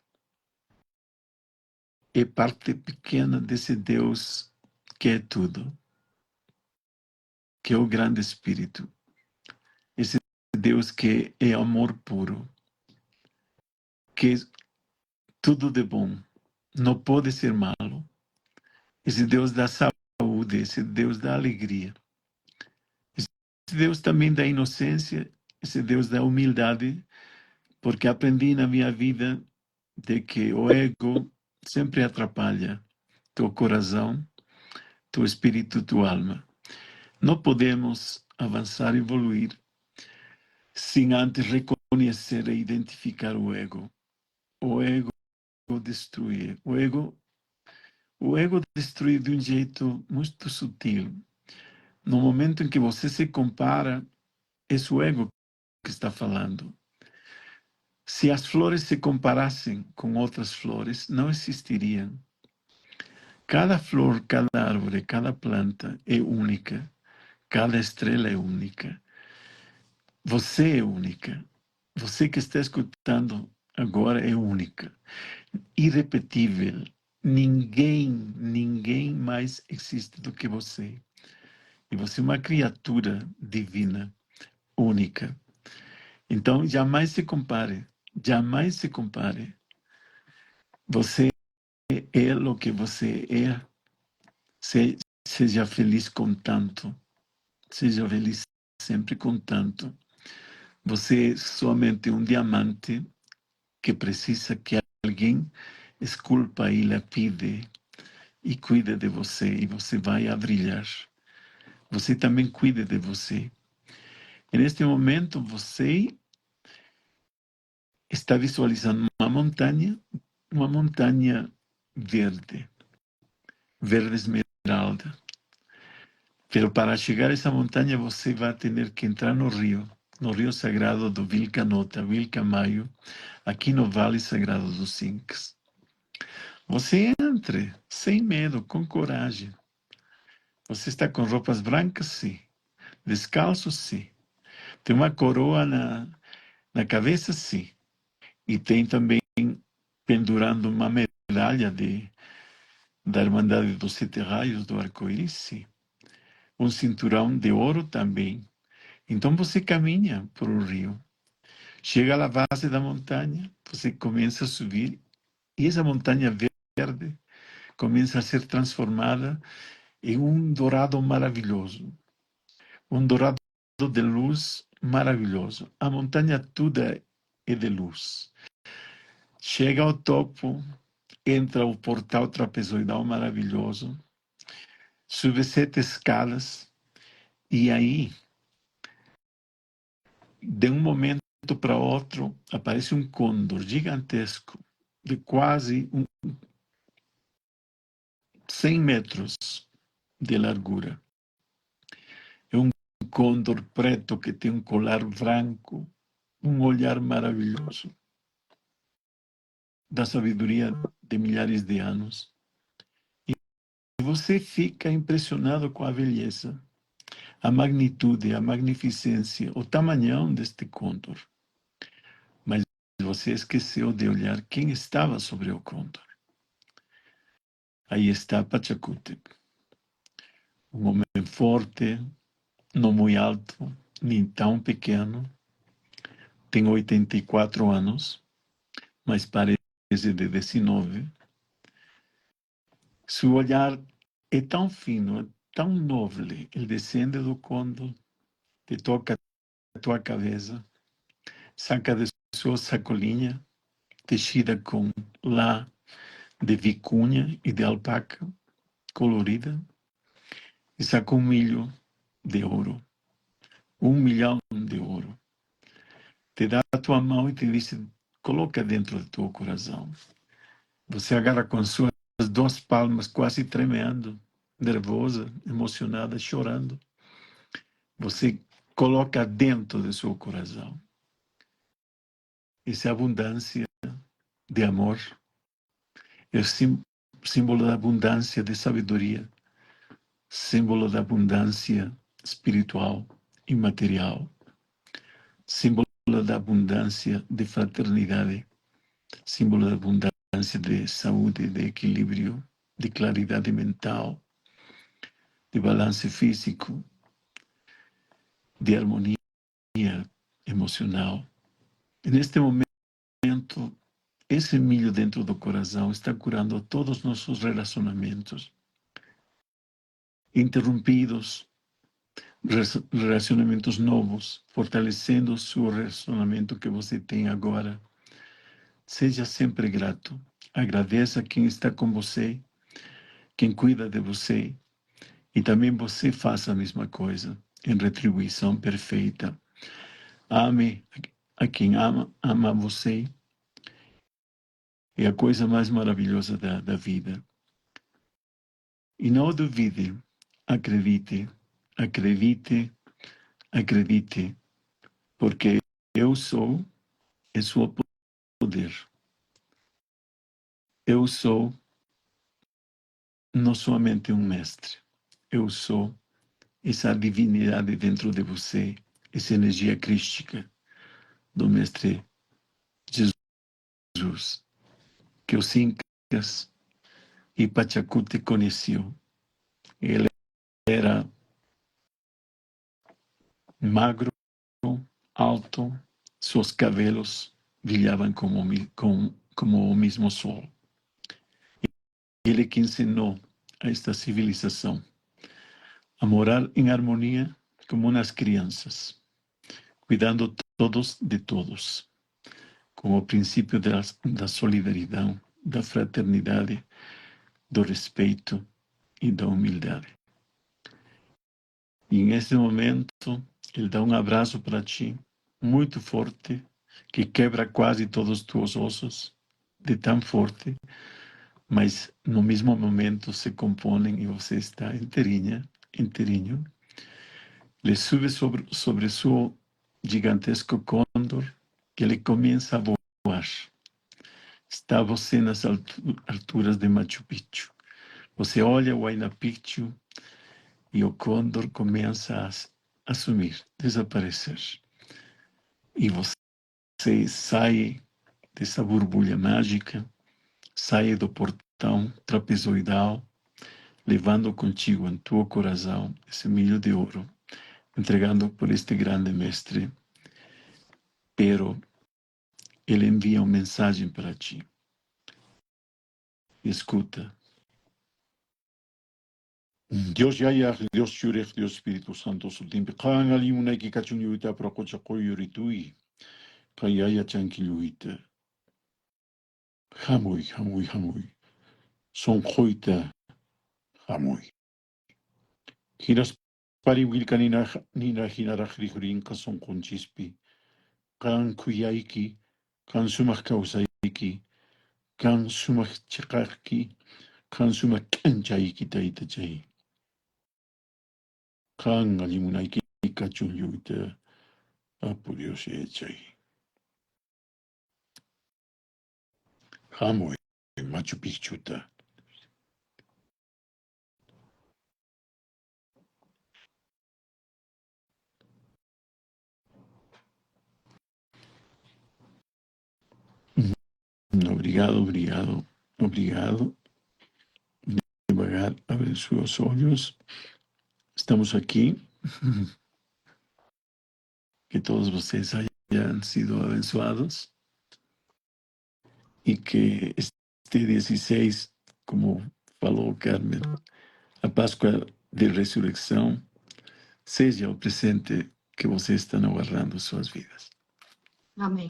é parte pequena desse Deus que é tudo, que é o grande Espírito. Esse Deus que é amor puro, que é tudo de bom, não pode ser malo. Esse Deus da saúde, esse Deus da alegria. Esse Deus também da inocência, esse Deus da humildade, porque aprendi na minha vida de que o ego sempre atrapalha teu coração, teu espírito, tua alma. Não podemos avançar e evoluir sem antes reconhecer e identificar o ego. O ego destrui. O ego destrui de um jeito muito sutil. No momento em que você se compara, é o ego que está falando. Se as flores se comparassem com outras flores, não existiriam. Cada flor, cada árvore, cada planta é única. Cada estrela é única. Você é única. Você que está escutando agora é única. Irrepetível. Ninguém mais existe do que você. E você é uma criatura divina, única. Então, jamais se compare. Jamais se compare. Você é o que você é. Seja feliz com tanto. Seja feliz sempre com tanto. Você é somente um diamante que precisa que alguém esculpa e lapide e cuide de você, e você vai a brilhar. Você também cuide de você. E neste momento, você está visualizando uma montanha verde, verde esmeralda. Pero para chegar a essa montanha, você vai ter que entrar no rio sagrado do Vilcanota, Vilcamaio, aqui no Vale Sagrado dos Incas. Você entre, sem medo, com coragem. Você está com roupas brancas? Sim. Descalço? Sim. Tem uma coroa na cabeça? Sim. E tem também pendurando uma medalha da Irmandade dos Sete Raios do Arco-Íris? Sim. Um cinturão de ouro também. Então você caminha por um rio. Chega à base da montanha, você começa a subir e essa montanha verde começa a ser transformada em um dourado maravilhoso. Um dourado de luz maravilhoso. A montanha toda é de luz. Chega ao topo, entra o portal trapezoidal maravilhoso, sube 7 escadas e aí, de um momento para outro, aparece um côndor gigantesco, de quase 100 metros de largura. É um côndor preto que tem um colar branco, um olhar maravilhoso, da sabedoria de milhares de anos. E você fica impressionado com a beleza, a magnitude, a magnificência, o tamanhão deste côndor. Mas você esqueceu de olhar quem estava sobre o côndor. Aí está Pachacútec, um homem forte, não muito alto, nem tão pequeno, tem 84 anos, mas parece de 19. Seu olhar é tão fino, é tão nobre, ele descende do côndor, te toca a tua cabeça, saca de sua sacolinha, tecida com lã de vicunha e de alpaca, colorida, e saca um milho de ouro, 1 milhão de ouro. Te dá a tua mão e te diz, coloca dentro do teu coração. Você agarra com suas 2 palmas, quase tremendo, nervosa, emocionada, chorando. Você coloca dentro do seu coração. Essa abundância de amor é o símbolo da abundância de sabedoria, símbolo da abundância espiritual e material, símbolo da abundância de fraternidade, símbolo da abundância de saúde, de equilíbrio, de claridade mental, de balance físico, de harmonia emocional. E neste momento, esse milho dentro do coração está curando todos os nossos relacionamentos interrompidos, relacionamentos novos, fortalecendo o seu relacionamento que você tem agora. Seja sempre grato. Agradeça quem está com você, quem cuida de você. E também você faça a mesma coisa, em retribuição perfeita. Ame a quem ama você. É a coisa mais maravilhosa da vida. E não duvide, acredite, acredite, acredite, porque eu sou é seu poder. Eu sou não somente um mestre, eu sou essa divinidade dentro de você, essa energia crística do mestre Jesus, que os Incas e Pachacuti conheciam. Ele era magro, alto, seus cabelos brilhavam como o mesmo sol. Ele que ensinou a esta civilização a morar em harmonia como nas crianças, cuidando todos de todos, com o princípio da solidariedade, da fraternidade, do respeito e da humildade. E nesse momento, ele dá um abraço para ti, muito forte, que quebra quase todos os teus ossos, de tão forte, mas no mesmo momento se componem e você está inteirinho. Ele sube sobre seu gigantesco condor, que ele começa a voar. Está você nas alturas de Machu Picchu. Você olha o Huayna Picchu e o condor começa a sumir, desaparecer. E você sai dessa borbulha mágica, sai do portão trapezoidal, levando contigo em teu coração esse milho de ouro, entregando por este grande mestre. Pero ele envia uma mensagem para ti. Escuta. Dios Yaya, Dios Shurek, Dios Espírito Santo, Sultimpe, Kan Alimuna ki Kachunyuita, Prococha Koyuritui, Kayaya Chankiluita. Hamui, Hamui, Hamui. Son Hoita, Hamui. Hiras Pari Wilka Nina Hinarajrihurinka son Conchispi, Kan Kuyaiki, Kan Sumak Kausaiki, Kan Sumak Chakaki, Kan Sumak Kanchaiki Taitachai. Kan Alimunaiki Kachunyuita, Apurios Echai. Hamui, Machu Picchu. Obrigado, obrigado, obrigado. Devagar, abre seus olhos. Estamos aqui. Que todos vocês hayan sido abençoados e que este 16, como falou Carmen, a Páscoa de Ressurreição, seja o presente que vocês estão aguardando em suas vidas.
Amém.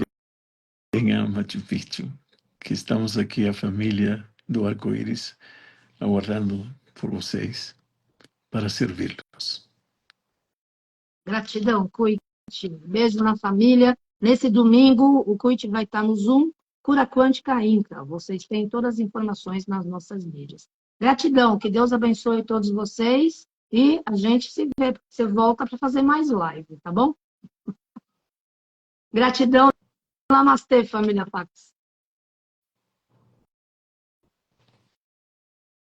Venha Machu Picchu, que estamos aqui, a família do Arco-Íris, aguardando por vocês para servi-los.
Gratidão, Cuite. Beijo na família. Nesse domingo, o Cuite vai estar no Zoom, Cura Quântica Inca. Vocês têm todas as informações nas nossas mídias. Gratidão, que Deus abençoe todos vocês e a gente se vê, porque você volta para fazer mais live, tá bom? Gratidão. Namastê, família Pax.